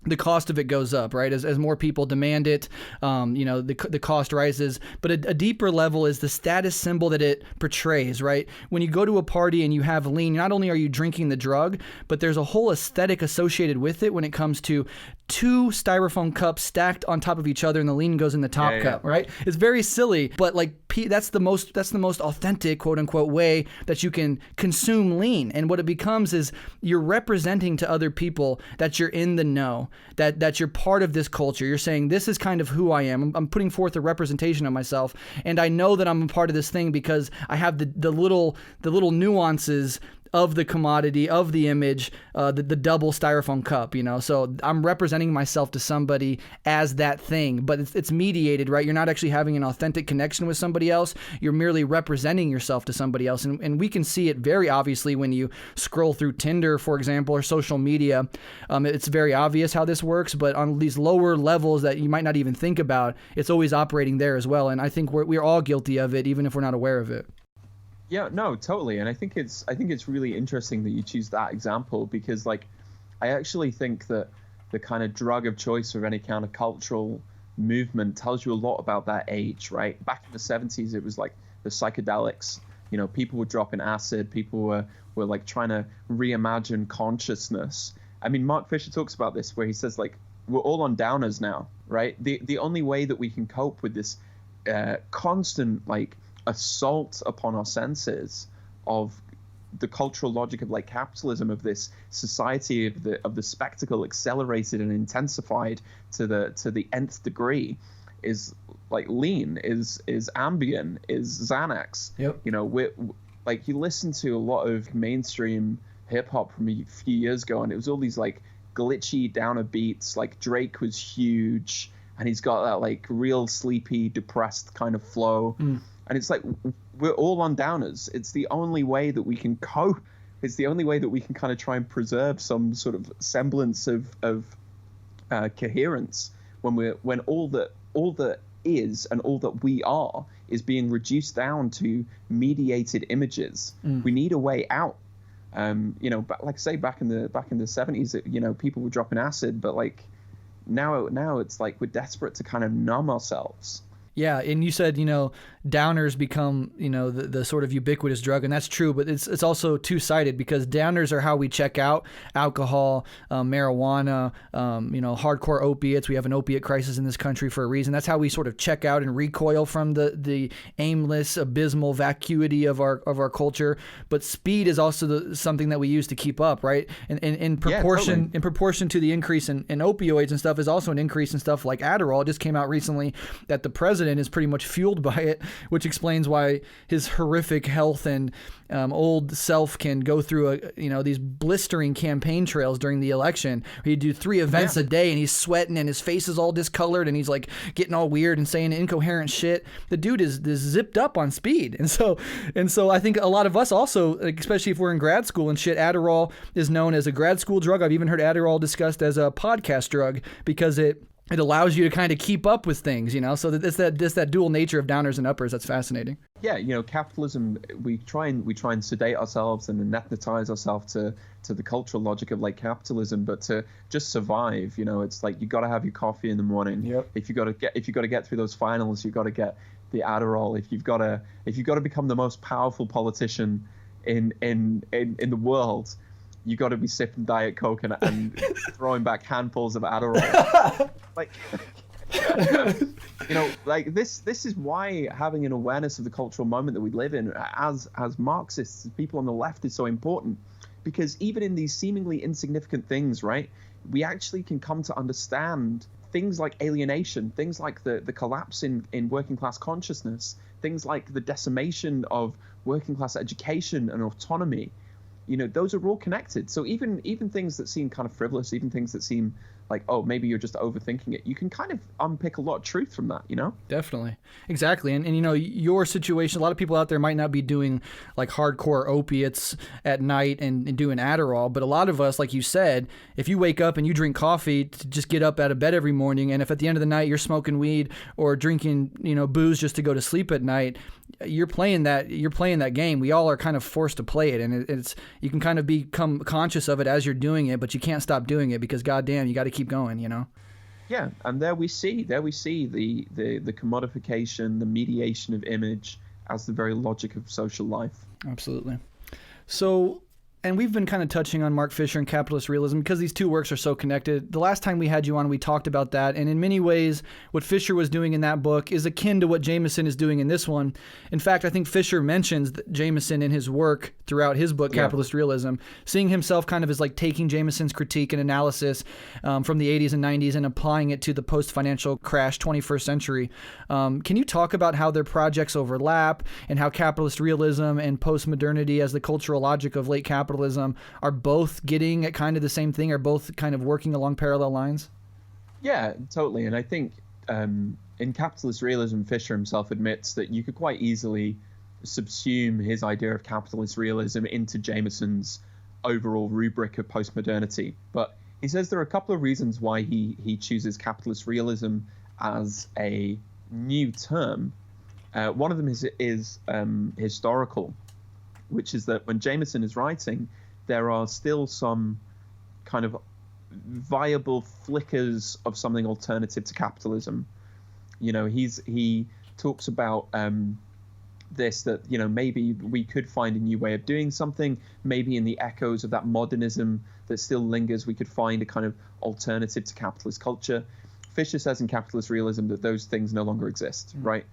the cost of it goes up, right? As more people demand it, the cost rises. But a deeper level is the status symbol that it portrays, right? When you go to a party and you have lean, not only are you drinking the drug, but there's a whole aesthetic associated with it when it comes to 2 styrofoam cups stacked on top of each other, and the lean goes in the top cup, right? It's very silly, but like that's the most authentic, quote unquote, way that you can consume lean. And what it becomes is you're representing to other people that you're in the know, that you're part of this culture. You're saying, this is kind of who I am. I'm putting forth a representation of myself, and I know that I'm a part of this thing because I have the little nuances of the commodity, of the image, the double styrofoam cup, So I'm representing myself to somebody as that thing, but it's mediated, right? You're not actually having an authentic connection with somebody else. You're merely representing yourself to somebody else. And we can see it very obviously when you scroll through Tinder, for example, or social media. It's very obvious how this works, but on these lower levels that you might not even think about, it's always operating there as well. And I think we're all guilty of it, even if we're not aware of it. Yeah, no, totally. And I think it's really interesting that you choose that example, because like I actually think that the kind of drug of choice of any kind of cultural movement tells you a lot about that age, right? Back in the 70s, it was like the psychedelics. People were dropping acid, people were like trying to reimagine consciousness. I mean, Mark Fisher talks about this where he says like we're all on downers now, right? The only way that we can cope with this constant like assault upon our senses of the cultural logic of like capitalism, of this society of the spectacle accelerated and intensified to the nth degree, is like lean, is Ambien, is Xanax. Yep. Like, you listen to a lot of mainstream hip hop from a few years ago, and it was all these like glitchy downer beats. Like, Drake was huge, and he's got that like real sleepy, depressed kind of flow. And it's like, we're all on downers. It's the only way that we can cope. It's the only way that we can kind of try and preserve some sort of semblance of coherence when all that is and all that we are is being reduced down to mediated images. We need a way out. You know, like I say, back in the 70s, you know, people were dropping acid, but like now it's like we're desperate to kind of numb ourselves. Yeah, and you said, you know, downers become, you know, the sort of ubiquitous drug, and that's true, but it's also two-sided, because downers are how we check out alcohol, marijuana, you know, hardcore opiates. We have an opiate crisis in this country for a reason. That's how we sort of check out and recoil from the aimless, abysmal vacuity of our culture. But speed is also something that we use to keep up, right? And in proportion, yeah, totally. In proportion to the increase in opioids and stuff is also an increase in stuff like Adderall. It just came out recently that the president is pretty much fueled by it, which explains why his horrific health and old self can go through these blistering campaign trails during the election. He'd do 3 events a day, and he's sweating, and his face is all discolored, and he's like getting all weird and saying incoherent shit. The dude is zipped up on speed, and so I think a lot of us also, like, especially if we're in grad school and shit, Adderall is known as a grad school drug. I've even heard Adderall discussed as a podcast drug because it allows you to kind of keep up with things, you know. So it's that dual nature of downers and uppers that's fascinating. Yeah, you know, capitalism, we try and sedate ourselves and anesthetize ourselves to the cultural logic of like capitalism, but to just survive, you know, it's like you got to have your coffee in the morning. Yep. If you got to get through those finals, you got to get the Adderall. If you've got to become the most powerful politician in the world, you got to be sipping Diet Coke and throwing back handfuls of Adderall. Like, you know, like this is why having an awareness of the cultural moment that we live in as Marxists, as people on the left, is so important. Because even in these seemingly insignificant things, right, we actually can come to understand things like alienation, things like the collapse in working class consciousness, things like the decimation of working class education and autonomy. You know, those are all connected. So even things that seem kind of frivolous, even things that seem like, oh, maybe you're just overthinking it, you can kind of unpick a lot of truth from that, you know? Definitely. Exactly. And you know, your situation, a lot of people out there might not be doing like hardcore opiates at night and doing Adderall, but a lot of us, like you said, if you wake up and you drink coffee to just get up out of bed every morning, and if at the end of the night you're smoking weed or drinking, you know, booze just to go to sleep at night, you're playing that game. We all are kind of forced to play it, and it's you can kind of become conscious of it as you're doing it, but you can't stop doing it because goddamn, you got to keep going, you know. Yeah, and there we see the commodification, the mediation of image as the very logic of social life. Absolutely. So, and we've been kind of touching on Mark Fisher and capitalist realism because these two works are so connected. The last time we had you on, we talked about that. And in many ways, what Fisher was doing in that book is akin to what Jameson is doing in this one. In fact, I think Fisher mentions Jameson in his work throughout his book, Capitalist Realism, seeing himself kind of as like taking Jameson's critique and analysis from the 80s and 90s and applying it to the post-financial crash 21st century. Can you talk about how their projects overlap and how capitalist realism and postmodernity as the cultural logic of late capitalism are both getting at kind of the same thing, are both kind of working along parallel lines? Yeah, totally. And I think in capitalist realism, Fisher himself admits that you could quite easily subsume his idea of capitalist realism into Jameson's overall rubric of postmodernity. But he says there are a couple of reasons why he chooses capitalist realism as a new term. One of them is historical, which is that when Jameson is writing, there are still some kind of viable flickers of something alternative to capitalism. You know, he talks about this, that, you know, maybe we could find a new way of doing something. Maybe in the echoes of that modernism that still lingers, we could find a kind of alternative to capitalist culture. Fisher says in capitalist realism that those things no longer exist, right?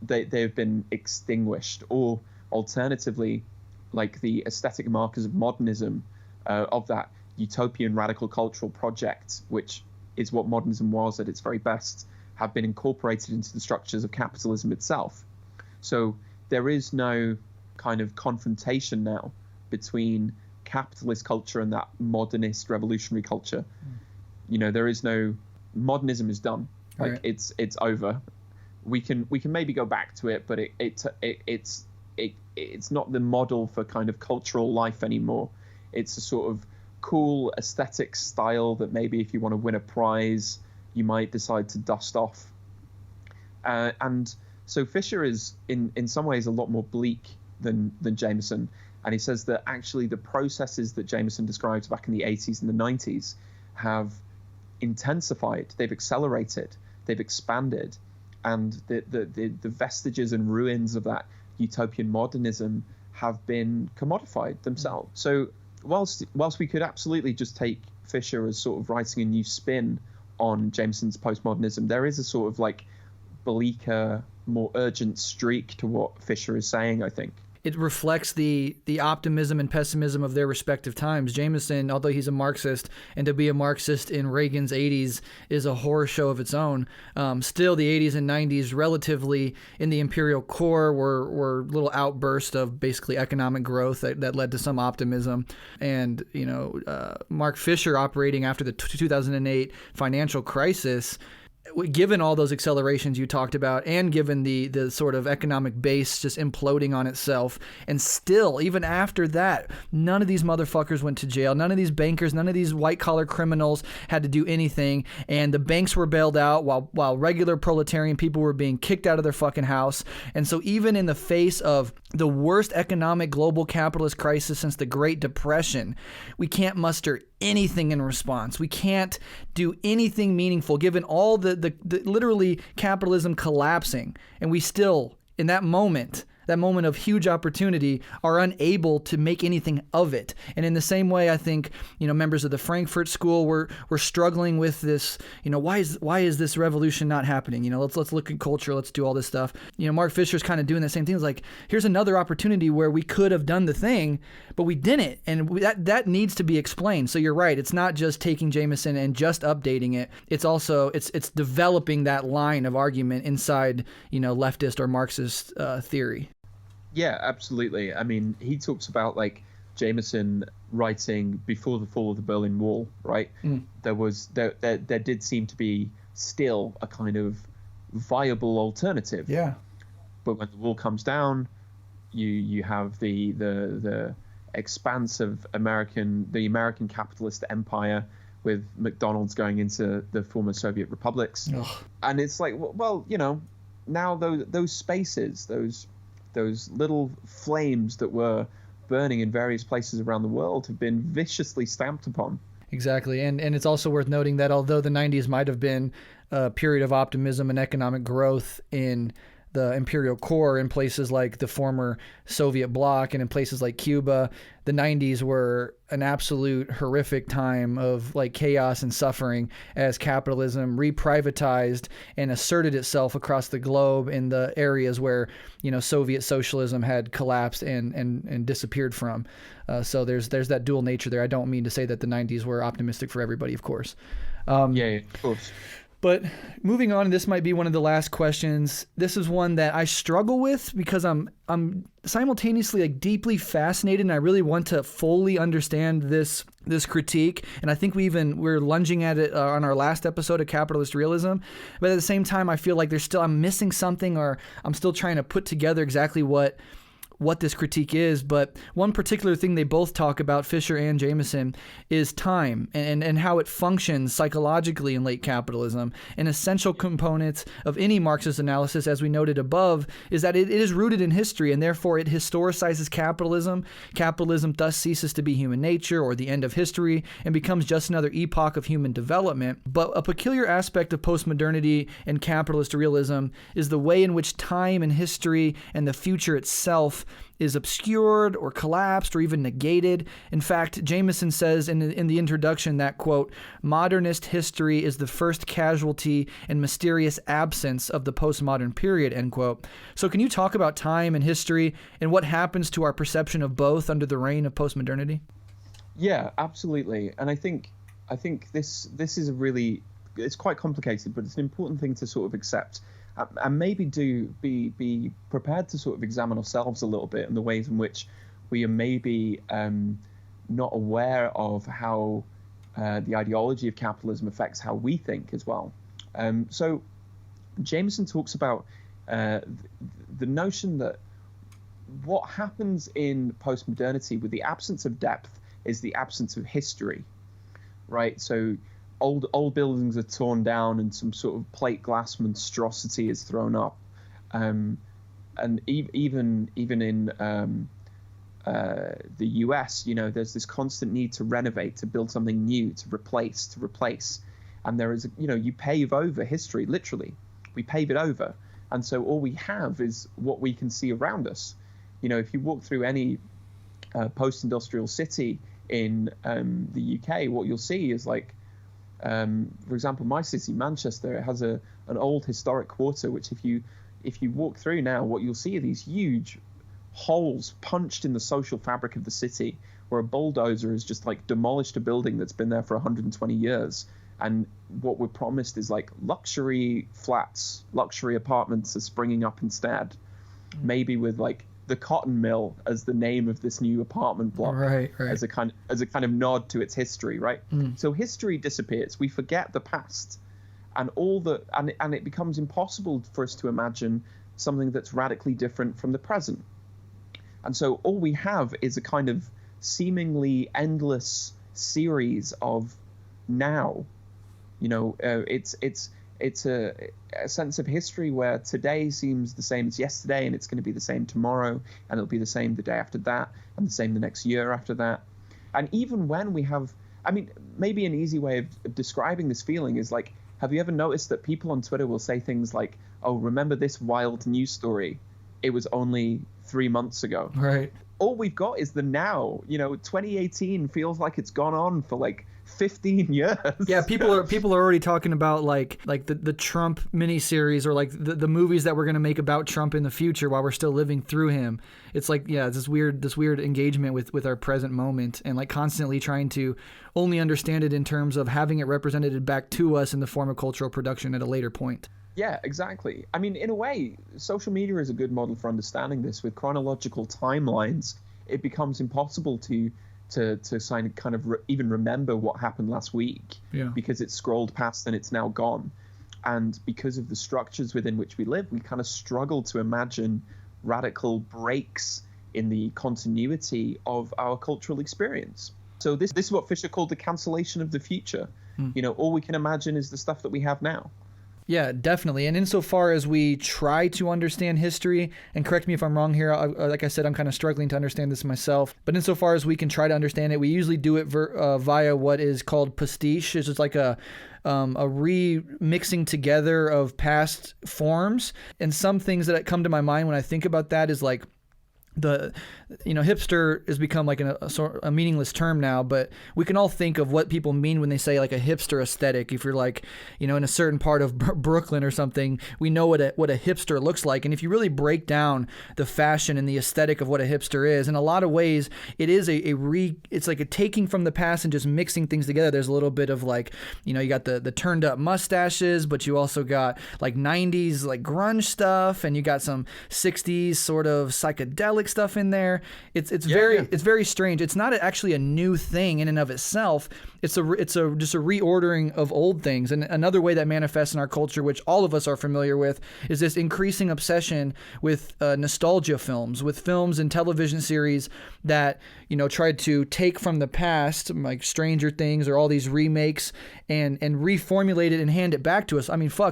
They've been extinguished, or alternatively, like the aesthetic markers of modernism, of that utopian radical cultural project, which is what modernism was at its very best, have been incorporated into the structures of capitalism itself. So there is no kind of confrontation now between capitalist culture and that modernist revolutionary culture. There is no modernism is done. Like right. It's over. We can maybe go back to it, but it's not the model for kind of cultural life anymore. It's a sort of cool aesthetic style that maybe if you want to win a prize, you might decide to dust off. And so Fisher is in some ways a lot more bleak than Jameson. And he says that actually the processes that Jameson describes back in the 80s and the 90s have intensified, they've accelerated, they've expanded, and the vestiges and ruins of that utopian modernism have been commodified themselves. So whilst we could absolutely just take Fisher as sort of writing a new spin on Jameson's postmodernism, there is a sort of like bleaker, more urgent streak to what Fisher is saying, I think. It reflects the optimism and pessimism of their respective times. Jameson, although he's a Marxist, and to be a Marxist in Reagan's 80s is a horror show of its own. Still, the 80s and 90s, relatively in the imperial core, were little outbursts of basically economic growth that led to some optimism. And Mark Fisher, operating after the 2008 financial crisis, given all those accelerations you talked about, and given the sort of economic base just imploding on itself, and still, even after that, none of these motherfuckers went to jail. None of these bankers, none of these white-collar criminals had to do anything, and the banks were bailed out while regular proletarian people were being kicked out of their fucking house. And so even in the face of the worst economic global capitalist crisis since the Great Depression, we can't muster anything in response. We can't do anything meaningful given all the literally capitalism collapsing, and we still, in that moment of huge opportunity, are unable to make anything of it. And in the same way, I think, members of the Frankfurt School were struggling with this, why is this revolution not happening? Let's look at culture, let's do all this stuff. Mark Fisher's kind of doing the same thing. It's like, here's another opportunity where we could have done the thing, but we didn't. And that needs to be explained. So you're right. It's not just taking Jameson and just updating it. It's also, it's developing that line of argument inside, leftist or Marxist theory. Yeah, absolutely. I mean, he talks about like Jameson writing before the fall of the Berlin Wall, right? There did seem to be still a kind of viable alternative. Yeah. But when the wall comes down, you have the expanse of the American capitalist empire, with McDonald's going into the former Soviet republics. Ugh. And it's like, well, now those spaces, those little flames that were burning in various places around the world have been viciously stamped upon. Exactly. And it's also worth noting that although the 90s might have been a period of optimism and economic growth in the imperial core in places like the former Soviet bloc and in places like Cuba, the 90s were an absolute horrific time of like chaos and suffering as capitalism reprivatized and asserted itself across the globe in the areas where, Soviet socialism had collapsed and disappeared from. So there's that dual nature there. I don't mean to say that the 90s were optimistic for everybody, of course. Yeah, of course. But moving on, this might be one of the last questions. This is one that I struggle with because I'm simultaneously like deeply fascinated, and I really want to fully understand this critique. And I think we're lunging at it on our last episode of Capitalist Realism. But at the same time, I feel like I'm missing something, or I'm still trying to put together exactly what this critique is. But one particular thing they both talk about, Fisher and Jameson, is time and how it functions psychologically in late capitalism. An essential component of any Marxist analysis, as we noted above, is that it is rooted in history, and therefore it historicizes capitalism. Capitalism thus ceases to be human nature or the end of history and becomes just another epoch of human development. But a peculiar aspect of postmodernity and capitalist realism is the way in which time and history and the future itself is obscured or collapsed or even negated. In fact, Jameson says in the introduction that, quote, modernist history is the first casualty and mysterious absence of the postmodern period, end quote. So can you talk about time and history and what happens to our perception of both under the reign of postmodernity? Yeah, absolutely. And I think this is it's quite complicated, but it's an important thing to sort of accept. and maybe be prepared to sort of examine ourselves a little bit in the ways in which we are maybe not aware of how the ideology of capitalism affects how we think as well. So Jameson talks about the notion that what happens in postmodernity with the absence of depth is the absence of history, right? So old buildings are torn down and some sort of plate glass monstrosity is thrown up, and even in the US, there's this constant need to renovate, to build something new, to replace, and there is you pave over history, literally. We pave it over, and so all we have is what we can see around us. If you walk through any post-industrial city in the UK, what you'll see is like, for example, my city, Manchester, it has an old historic quarter, which if you walk through now, what you'll see are these huge holes punched in the social fabric of the city, where a bulldozer has just like demolished a building that's been there for 120 years. And what we're promised is like luxury flats, luxury apartments are springing up instead, maybe with like the cotton mill as the name of this new apartment block, right. as a kind of nod to its history, right? So history disappears. We forget the past, and and it becomes impossible for us to imagine something that's radically different from the present. And so all we have is a kind of seemingly endless series of now. It's a sense of history where today seems the same as yesterday, and it's going to be the same tomorrow, and it'll be the same the day after that, and the same the next year after that. And even when we have, maybe an easy way of describing this feeling is like, have you ever noticed that people on Twitter will say things like, oh, remember this wild news story? It was only 3 months ago. Right. All we've got is the now. 2018 feels like it's gone on for like 15 years. Yeah, people are already talking about like the Trump miniseries, or like the movies that we're gonna make about Trump in the future while we're still living through him. It's like, yeah, it's this weird engagement with our present moment, and like constantly trying to only understand it in terms of having it represented back to us in the form of cultural production at a later point. Yeah, exactly. In a way, social media is a good model for understanding this. With chronological timelines, it becomes impossible to even remember what happened last week, because it's scrolled past and it's now gone. And because of the structures within which we live, we kind of struggle to imagine radical breaks in the continuity of our cultural experience. So this is what Fisher called the cancellation of the future. All we can imagine is the stuff that we have now. Yeah, definitely. And insofar as we try to understand history, and correct me if I'm wrong here, like I said, I'm kind of struggling to understand this myself, but insofar as we can try to understand it, we usually do it via what is called pastiche. It's just like a remixing together of past forms. And some things that come to my mind when I think about that is like, hipster has become like a meaningless term now, but we can all think of what people mean when they say like a hipster aesthetic. If you're like, in a certain part of Brooklyn or something, we know what a hipster looks like. And if you really break down the fashion and the aesthetic of what a hipster is, in a lot of ways, it is it's like a taking from the past and just mixing things together. There's a little bit of like, you got the turned up mustaches, but you also got like 90s like grunge stuff, and you got some 60s sort of psychedelic stuff in there. It's very strange. It's not actually a new thing in and of itself. It's just a reordering of old things. And another way that manifests in our culture, which all of us are familiar with, is this increasing obsession with nostalgia films, with films and television series that tried to take from the past, like Stranger Things or all these remakes, and reformulate it and hand it back to us.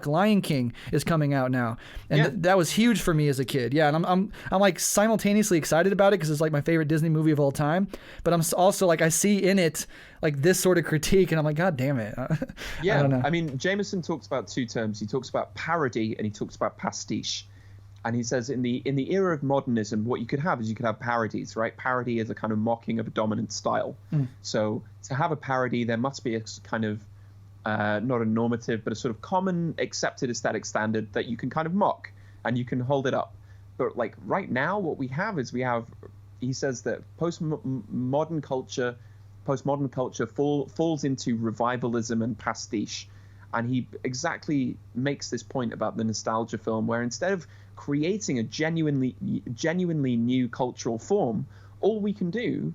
Lion King is coming out now, and that was huge for me as a kid. Yeah, and I'm like simultaneously excited about it because it's like my favorite Disney movie of all time, but I'm also like, I see in it like this sort of critique, and I'm like, God damn it. I don't know. Jameson talks about two terms. He talks about parody and he talks about pastiche. And he says in the era of modernism, what you could have parodies, right? Parody is a kind of mocking of a dominant style. So to have a parody, there must be a kind of not a normative, but a sort of common accepted aesthetic standard that you can kind of mock and you can hold it up. But like right now, what we have, he says that postmodern culture falls into revivalism and pastiche. And he exactly makes this point about the nostalgia film, where instead of creating a genuinely new cultural form, all we can do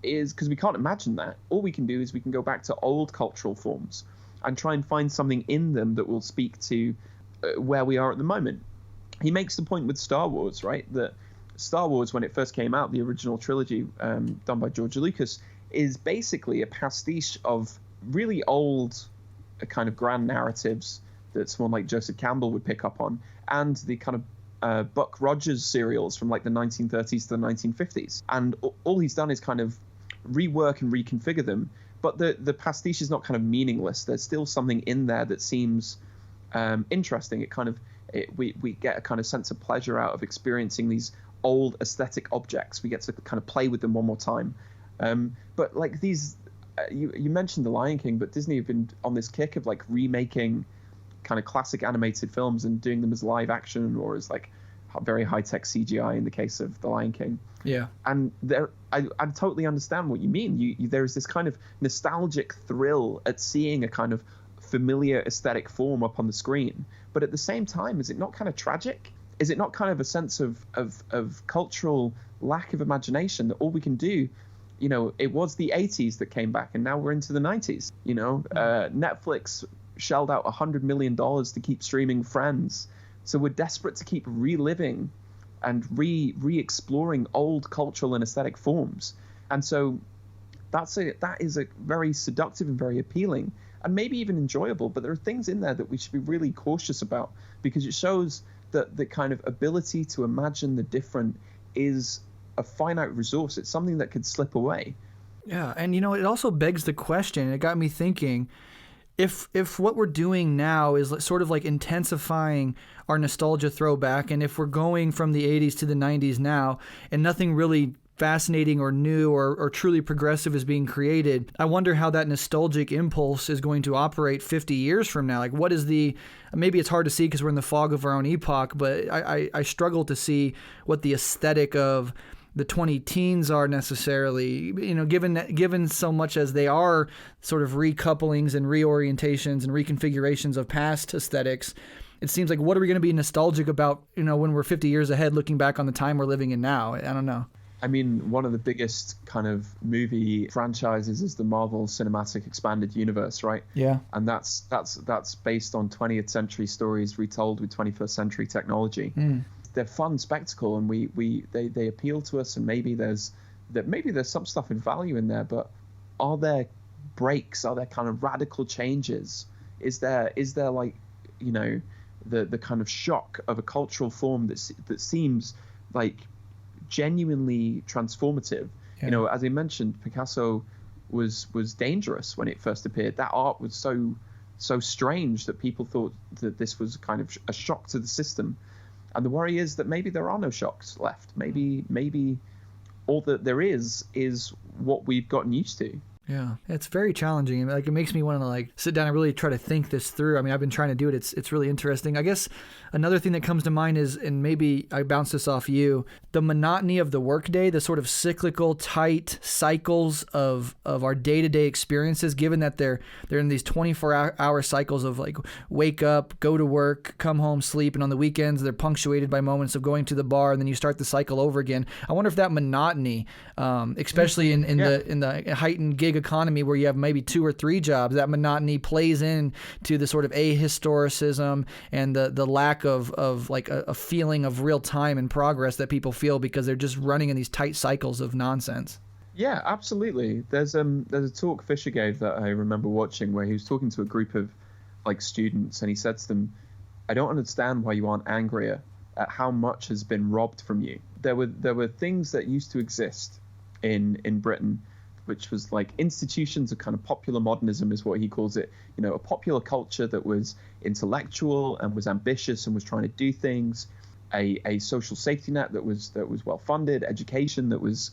is, because we can't imagine that, all we can do is we can go back to old cultural forms and try and find something in them that will speak to where we are at the moment. He makes the point with Star Wars, right? That Star Wars, when it first came out, the original trilogy done by George Lucas, is basically a pastiche of really old kind of grand narratives that someone like Joseph Campbell would pick up on, and the kind of Buck Rogers serials from like the 1930s to the 1950s. And all he's done is kind of rework and reconfigure them. But the pastiche is not kind of meaningless. There's still something in there that seems interesting. We get a kind of sense of pleasure out of experiencing these old aesthetic objects. We get to kind of play with them one more time. But like these, you mentioned The Lion King, but Disney have been on this kick of like remaking kind of classic animated films and doing them as live action or as like very high-tech CGI in the case of The Lion King. Yeah. And I totally understand what you mean. There's this kind of nostalgic thrill at seeing a kind of familiar aesthetic form up on the screen. But at the same time, is it not kind of tragic? Is it not kind of a sense of cultural lack of imagination that all we can do, it was the 80s that came back and now we're into the 90s. Netflix shelled out $100 million to keep streaming Friends. So we're desperate to keep reliving and re-exploring old cultural and aesthetic forms. And so that is a very seductive and very appealing and maybe even enjoyable. But there are things in there that we should be really cautious about, because it shows that the kind of ability to imagine the different is a finite resource. It's something that could slip away. Yeah, and it also begs the question, it got me thinking, if what we're doing now is sort of like intensifying our nostalgia throwback, and if we're going from the 80s to the 90s now, and nothing really fascinating or new or truly progressive is being created, I wonder how that nostalgic impulse is going to operate 50 years from now. Like, what is maybe it's hard to see because we're in the fog of our own epoch, but I struggle to see what the aesthetic of the 20-teens are necessarily, given so much as they are sort of recouplings and reorientations and reconfigurations of past aesthetics. It seems like, what are we going to be nostalgic about, when we're 50 years ahead, looking back on the time we're living in now? I don't know. I mean, one of the biggest kind of movie franchises is the Marvel Cinematic Expanded Universe, right? Yeah. And that's based on 20th century stories retold with 21st century technology. They're fun spectacle, and they appeal to us, and maybe there's some stuff in value in there, but are there breaks? Are there kind of radical changes? Is there like, the kind of shock of a cultural form that seems like genuinely transformative? Yeah. As I mentioned, Picasso was dangerous when it first appeared. That art was so strange that people thought that this was kind of a shock to the system. And the worry is that maybe there are no shocks left. Maybe all that there is what we've gotten used to. Yeah, it's very challenging. Like, it makes me want to sit down and really try to think this through. I mean, I've been trying to do it. It's really interesting. I guess another thing that comes to mind is, and maybe I bounce this off you, the monotony of the workday, the sort of cyclical, tight cycles of our day-to-day experiences, given that they're in these 24-hour cycles of like wake up, go to work, come home, sleep, and on the weekends they're punctuated by moments of going to the bar, and then you start the cycle over again. I wonder if that monotony, especially in the heightened gig economy where you have maybe 2 or 3 jobs, that monotony plays in to the sort of ahistoricism and the lack of like a feeling of real time and progress that people feel because they're just running in these tight cycles of nonsense. Yeah, absolutely. There's a talk Fisher gave that I remember watching where he was talking to a group of like students, and he said to them, I don't understand why you aren't angrier at how much has been robbed from you. There were things that used to exist in Britain, which was like institutions of kind of popular modernism is what he calls it, a popular culture that was intellectual and was ambitious and was trying to do things, a social safety net that was well funded, education that was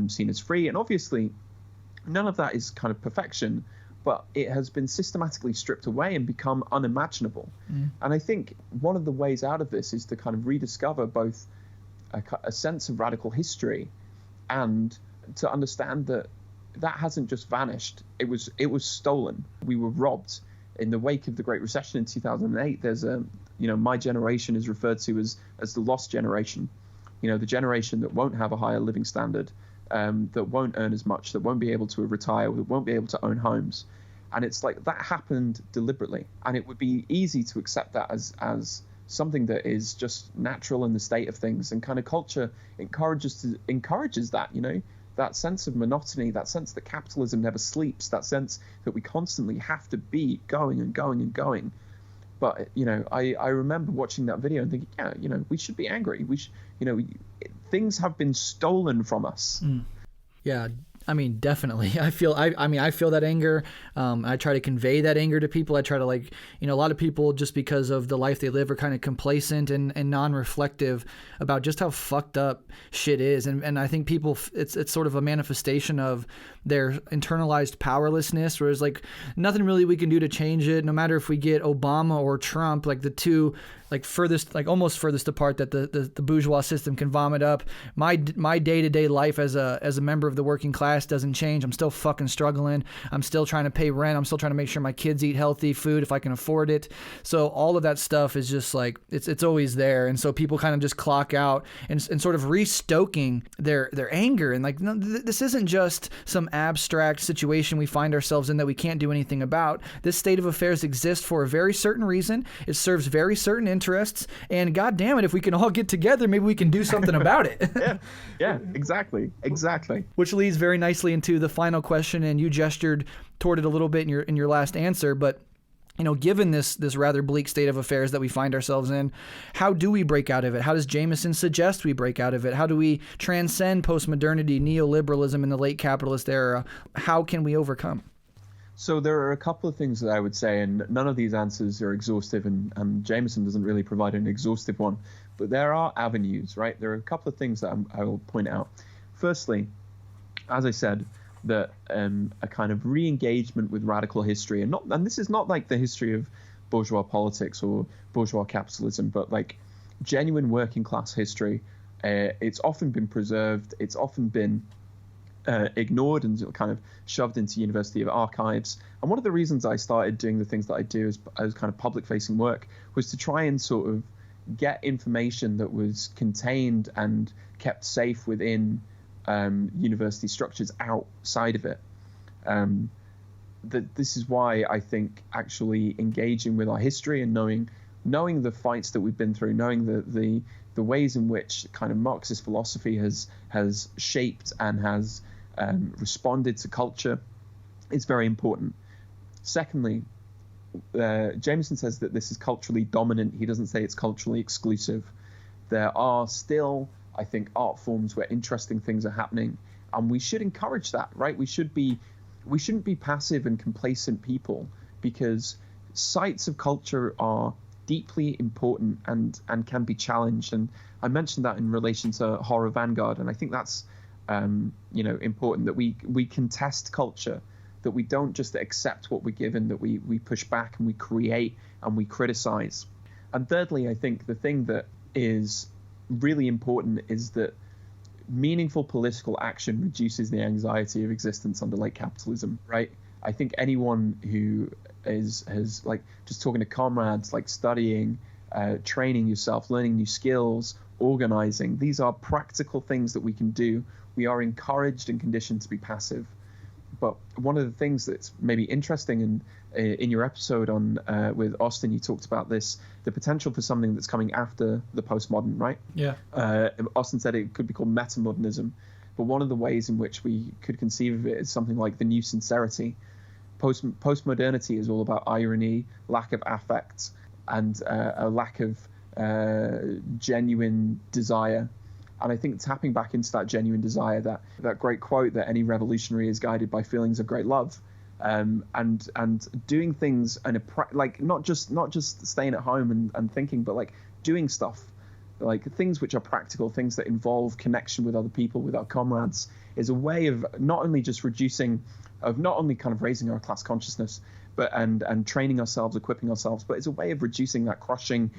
seen as free. And obviously none of that is kind of perfection, but it has been systematically stripped away and become unimaginable. And I think one of the ways out of this is to kind of rediscover both a sense of radical history and to understand that hasn't just vanished. It was stolen. We were robbed in the wake of the Great Recession in 2008, there's my generation is referred to as the lost generation. The generation that won't have a higher living standard, that won't earn as much, that won't be able to retire, that won't be able to own homes. And it's like that happened deliberately. And it would be easy to accept that as something that is just natural in the state of things. And kind of culture encourages that, that sense of monotony, that sense that capitalism never sleeps, that sense that we constantly have to be going and going and going. But, I remember watching that video and thinking, we should be angry. We should, things have been stolen from us. Yeah. I mean, definitely. I feel that anger. I try to convey that anger to people. I try to a lot of people, just because of the life they live, are kind of complacent and non-reflective about just how fucked up shit is. And I think people, it's sort of a manifestation of their internalized powerlessness, whereas nothing really we can do to change it. No matter if we get Obama or Trump, the two almost furthest apart that the bourgeois system can vomit up. My day-to-day life as a member of the working class doesn't change. I'm still fucking struggling. I'm still trying to pay rent. I'm still trying to make sure my kids eat healthy food if I can afford it. So all of that stuff is just it's always there. And so people kind of just clock out and sort of restoking their anger. And no, this isn't just some abstract situation we find ourselves in that we can't do anything about. This state of affairs exists for a very certain reason. It serves very certain interests, and God damn it, if we can all get together, maybe we can do something about it. yeah, exactly. Which leads very nicely into the final question, and you gestured toward it a little bit in your last answer, but given this rather bleak state of affairs that we find ourselves in, how do we break out of it? How does Jameson suggest we break out of it? How do we transcend postmodernity, neoliberalism in the late capitalist era? How can we overcome? So there are a couple of things that I would say, and none of these answers are exhaustive, and Jameson doesn't really provide an exhaustive one, but there are avenues, right? There are a couple of things that I will point out. Firstly, as I said, that a kind of re-engagement with radical history, and this is not the history of bourgeois politics or bourgeois capitalism, but genuine working class history. It's often been preserved. It's often been ignored and kind of shoved into university archives. And one of the reasons I started doing the things that I do as kind of public-facing work was to try and sort of get information that was contained and kept safe within university structures outside of it. This is why I think actually engaging with our history and knowing the fights that we've been through, knowing the ways in which kind of Marxist philosophy has shaped and has responded to culture is very important. Secondly, Jameson says that this is culturally dominant. He doesn't say it's culturally exclusive. There are still, I think, art forms where interesting things are happening, and we should encourage that, right? We shouldn't be passive and complacent people, because sites of culture are deeply important and can be challenged. And I mentioned that in relation to Horror Vanguard, and I think that's important, that we contest culture, that we don't just accept what we're given, that we push back and we create and we criticize. And thirdly, I think the thing that is really important is that meaningful political action reduces the anxiety of existence under late capitalism, right? I think anyone who has just talking to comrades, studying, training yourself, learning new skills, organizing, these are practical things that we can do. We are encouraged and conditioned to be passive. But one of the things that's maybe interesting in your episode on with Austin, you talked about the potential for something that's coming after the postmodern, right? Yeah. Austin said it could be called metamodernism, but one of the ways in which we could conceive of it is something like the new sincerity. Postmodernity is all about irony, lack of affect, and a lack of genuine desire. And I think tapping back into that genuine desire, that great quote that any revolutionary is guided by feelings of great love, and doing things and not just staying at home and thinking, but doing stuff, things which are practical, things that involve connection with other people, with our comrades, is a way of not only kind of raising our class consciousness, but and training ourselves, equipping ourselves, but it's a way of reducing that crushing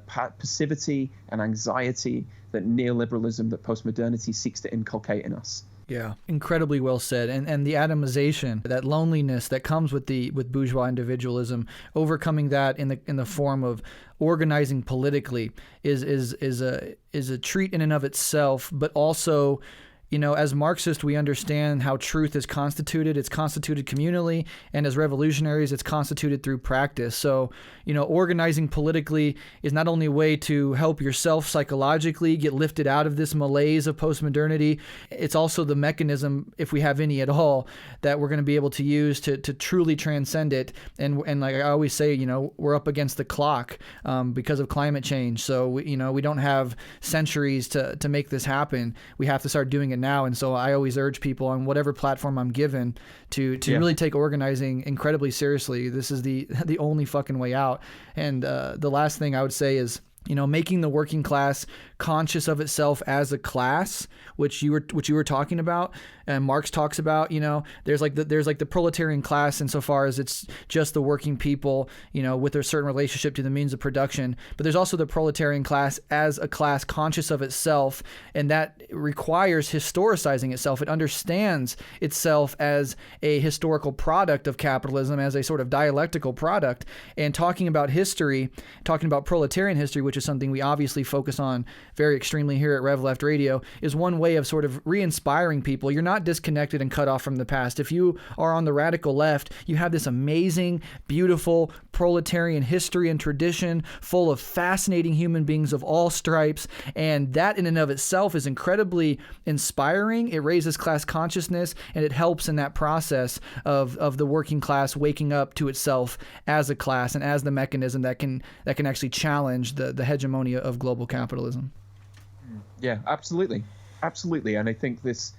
passivity and anxiety that neoliberalism, that postmodernity seeks to inculcate in us. Yeah, incredibly well said. And the atomization, that loneliness that comes with bourgeois individualism, overcoming that in the form of organizing politically is a treat in and of itself, but also, you know, as Marxists, we understand how truth is constituted. It's constituted communally, and as revolutionaries, it's constituted through practice. So, you know, organizing politically is not only a way to help yourself psychologically get lifted out of this malaise of postmodernity, it's also the mechanism, if we have any at all, that we're going to be able to use to truly transcend it. And like I always say, you know, we're up against the clock because of climate change. So, we don't have centuries to make this happen. We have to start doing it now. And so I always urge people on whatever platform I'm given to really take organizing incredibly seriously. This is the only fucking way out. And the last thing I would say is, you know, making the working class conscious of itself as a class, which you were talking about, and Marx talks about. You know, there's like the proletarian class insofar as it's just the working people, you know, with a certain relationship to the means of production. But there's also the proletarian class as a class conscious of itself, and that requires historicizing itself. It understands itself as a historical product of capitalism, as a sort of dialectical product. And talking about history, talking about proletarian history, which is something we obviously focus on very extremely here at Rev Left Radio, is one way of sort of re-inspiring people. You're not disconnected and cut off from the past. If you are on the radical left, you have this amazing, beautiful proletarian history and tradition full of fascinating human beings of all stripes, and that in and of itself is incredibly inspiring. It raises class consciousness, and it helps in that process of the working class waking up to itself as a class and as the mechanism that can actually challenge the hegemony of global capitalism. Yeah, absolutely. And I think this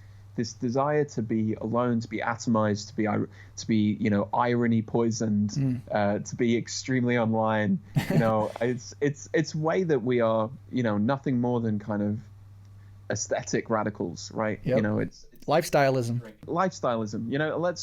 desire to be alone, to be atomized, to be you know, irony poisoned, to be extremely online, you know, it's way that we are, you know, nothing more than kind of aesthetic radicals, right? Yep. You know, it's lifestylism. You know,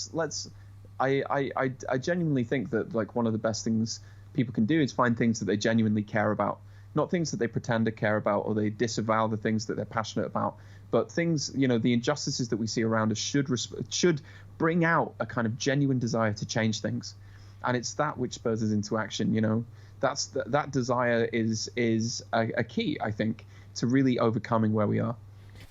I genuinely think that, like, one of the best things people can do is find things that they genuinely care about. Not things that they pretend to care about or they disavow the things that they're passionate about, but things, you know, the injustices that we see around us should bring out a kind of genuine desire to change things. And it's that which spurs us into action, you know. That desire is a key, I think, to really overcoming where we are.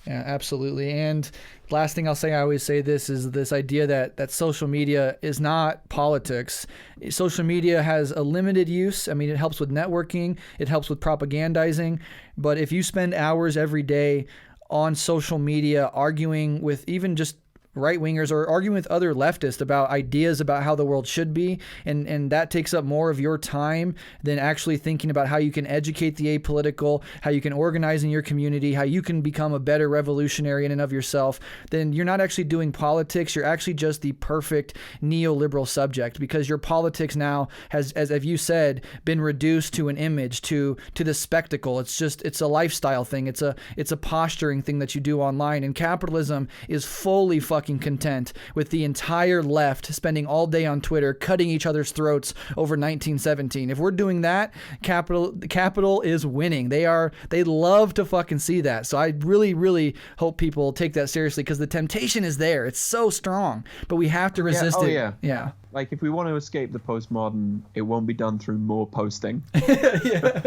Yeah, absolutely. And last thing I'll say, I always say this, is this idea that social media is not politics. Social media has a limited use. I mean, it helps with networking, it helps with propagandizing. But if you spend hours every day on social media arguing with even just right-wingers or arguing with other leftists about ideas about how the world should be, and that takes up more of your time than actually thinking about how you can educate the apolitical, how you can organize in your community, how you can become a better revolutionary in and of yourself, then you're not actually doing politics. You're actually just the perfect neoliberal subject, because your politics now has, as you said, been reduced to an image, to the spectacle. It's a lifestyle thing. It's a posturing thing that you do online, and capitalism is fully fucking content with the entire left spending all day on Twitter cutting each other's throats over 1917. If we're doing that, capital is winning. They love to fucking see that. So I really, really hope people take that seriously, because the temptation is there. It's so strong, but we have to resist it. Yeah. Like, if we want to escape the postmodern, it won't be done through more posting. Yeah,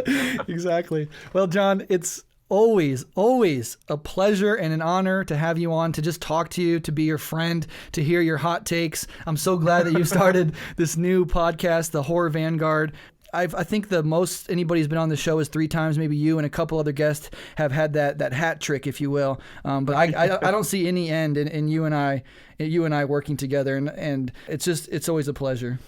exactly. Well, John, it's always a pleasure and an honor to have you on, to just talk to you, to be your friend, to hear your hot takes. I'm so glad that you started this new podcast, The Horror Vanguard. I think the most anybody's been on the show is 3 times. Maybe you and a couple other guests have had that hat trick, if you will. But I don't see any end in you and I working together, and it's always a pleasure.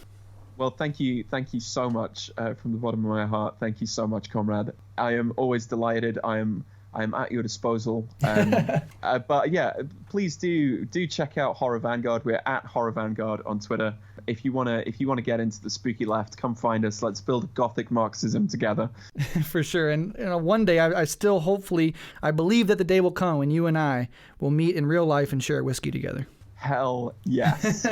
Well, thank you so much from the bottom of my heart. Thank you so much, comrade. I am always delighted. I am at your disposal. But yeah, please do check out Horror Vanguard. We're at Horror Vanguard on Twitter. If you wanna get into the spooky left, come find us. Let's build a Gothic Marxism together. For sure. And one day, I still hopefully I believe that the day will come when you and I will meet in real life and share whiskey together. Hell yes.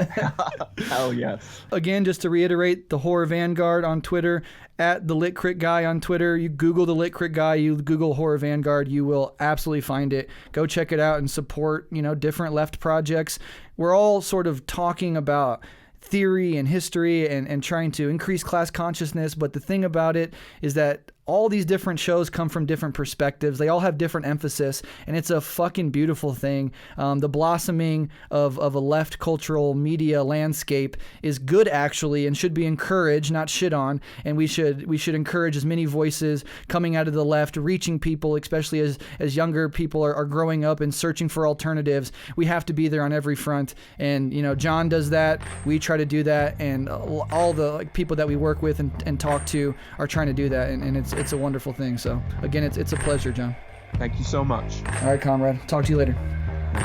Hell yes. Again, just to reiterate, the Horror Vanguard on Twitter, at TheLitCritGuy on Twitter. You Google TheLitCritGuy, you Google Horror Vanguard, you will absolutely find it. Go check it out and support, different left projects. We're all sort of talking about theory and history and trying to increase class consciousness, but the thing about it is that all these different shows come from different perspectives. They all have different emphasis, and it's a fucking beautiful thing. The blossoming of a left cultural media landscape is good, actually, and should be encouraged, not shit on. And we should encourage as many voices coming out of the left, reaching people, especially as younger people are growing up and searching for alternatives. We have to be there on every front. And John does that. We try to do that, and all the people that we work with and talk to are trying to do that. And it's a wonderful thing. So again, it's a pleasure, John. Thank you so much. All right, comrade. Talk to you later.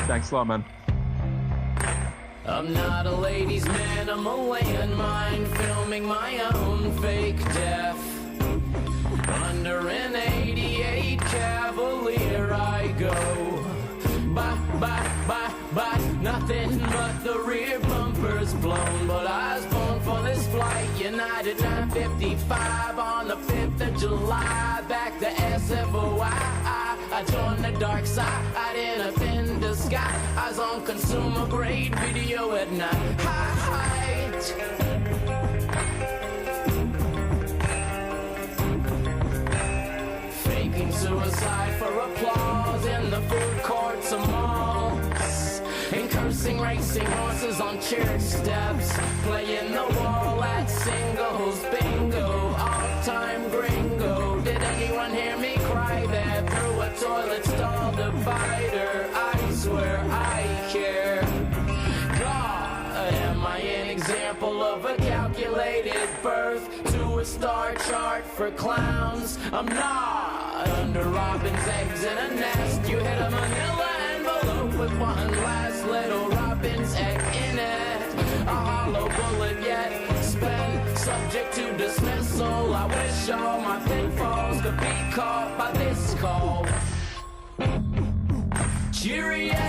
Thanks a lot, man. I'm not a ladies' man, I'm a landmine, filming my own fake death. Under an 88 Cavalier I go. Bye, nothing but the rear bumper's blown. But I was born for this flight, United 955 on the 5th of July. Back to SFOI, I joined the dark side, I didn't offend the sky. I was on consumer grade video at night. Faking suicide for applause in the food courts of malls, and cursing racing horses on church steps, playing the wall at singles bingo, all-time gringo. Did anyone hear me cry there through a toilet stall divider? I swear I care. God, am I an example of a calculated birth to a star chart for clowns? I'm not under robin's eggs in a nest. You hit a manila envelope with one last little robin's egg in it. A hollow bullet yet spent, subject to dismissal. I wish all my pitfalls could be caught by this call. Cheerio!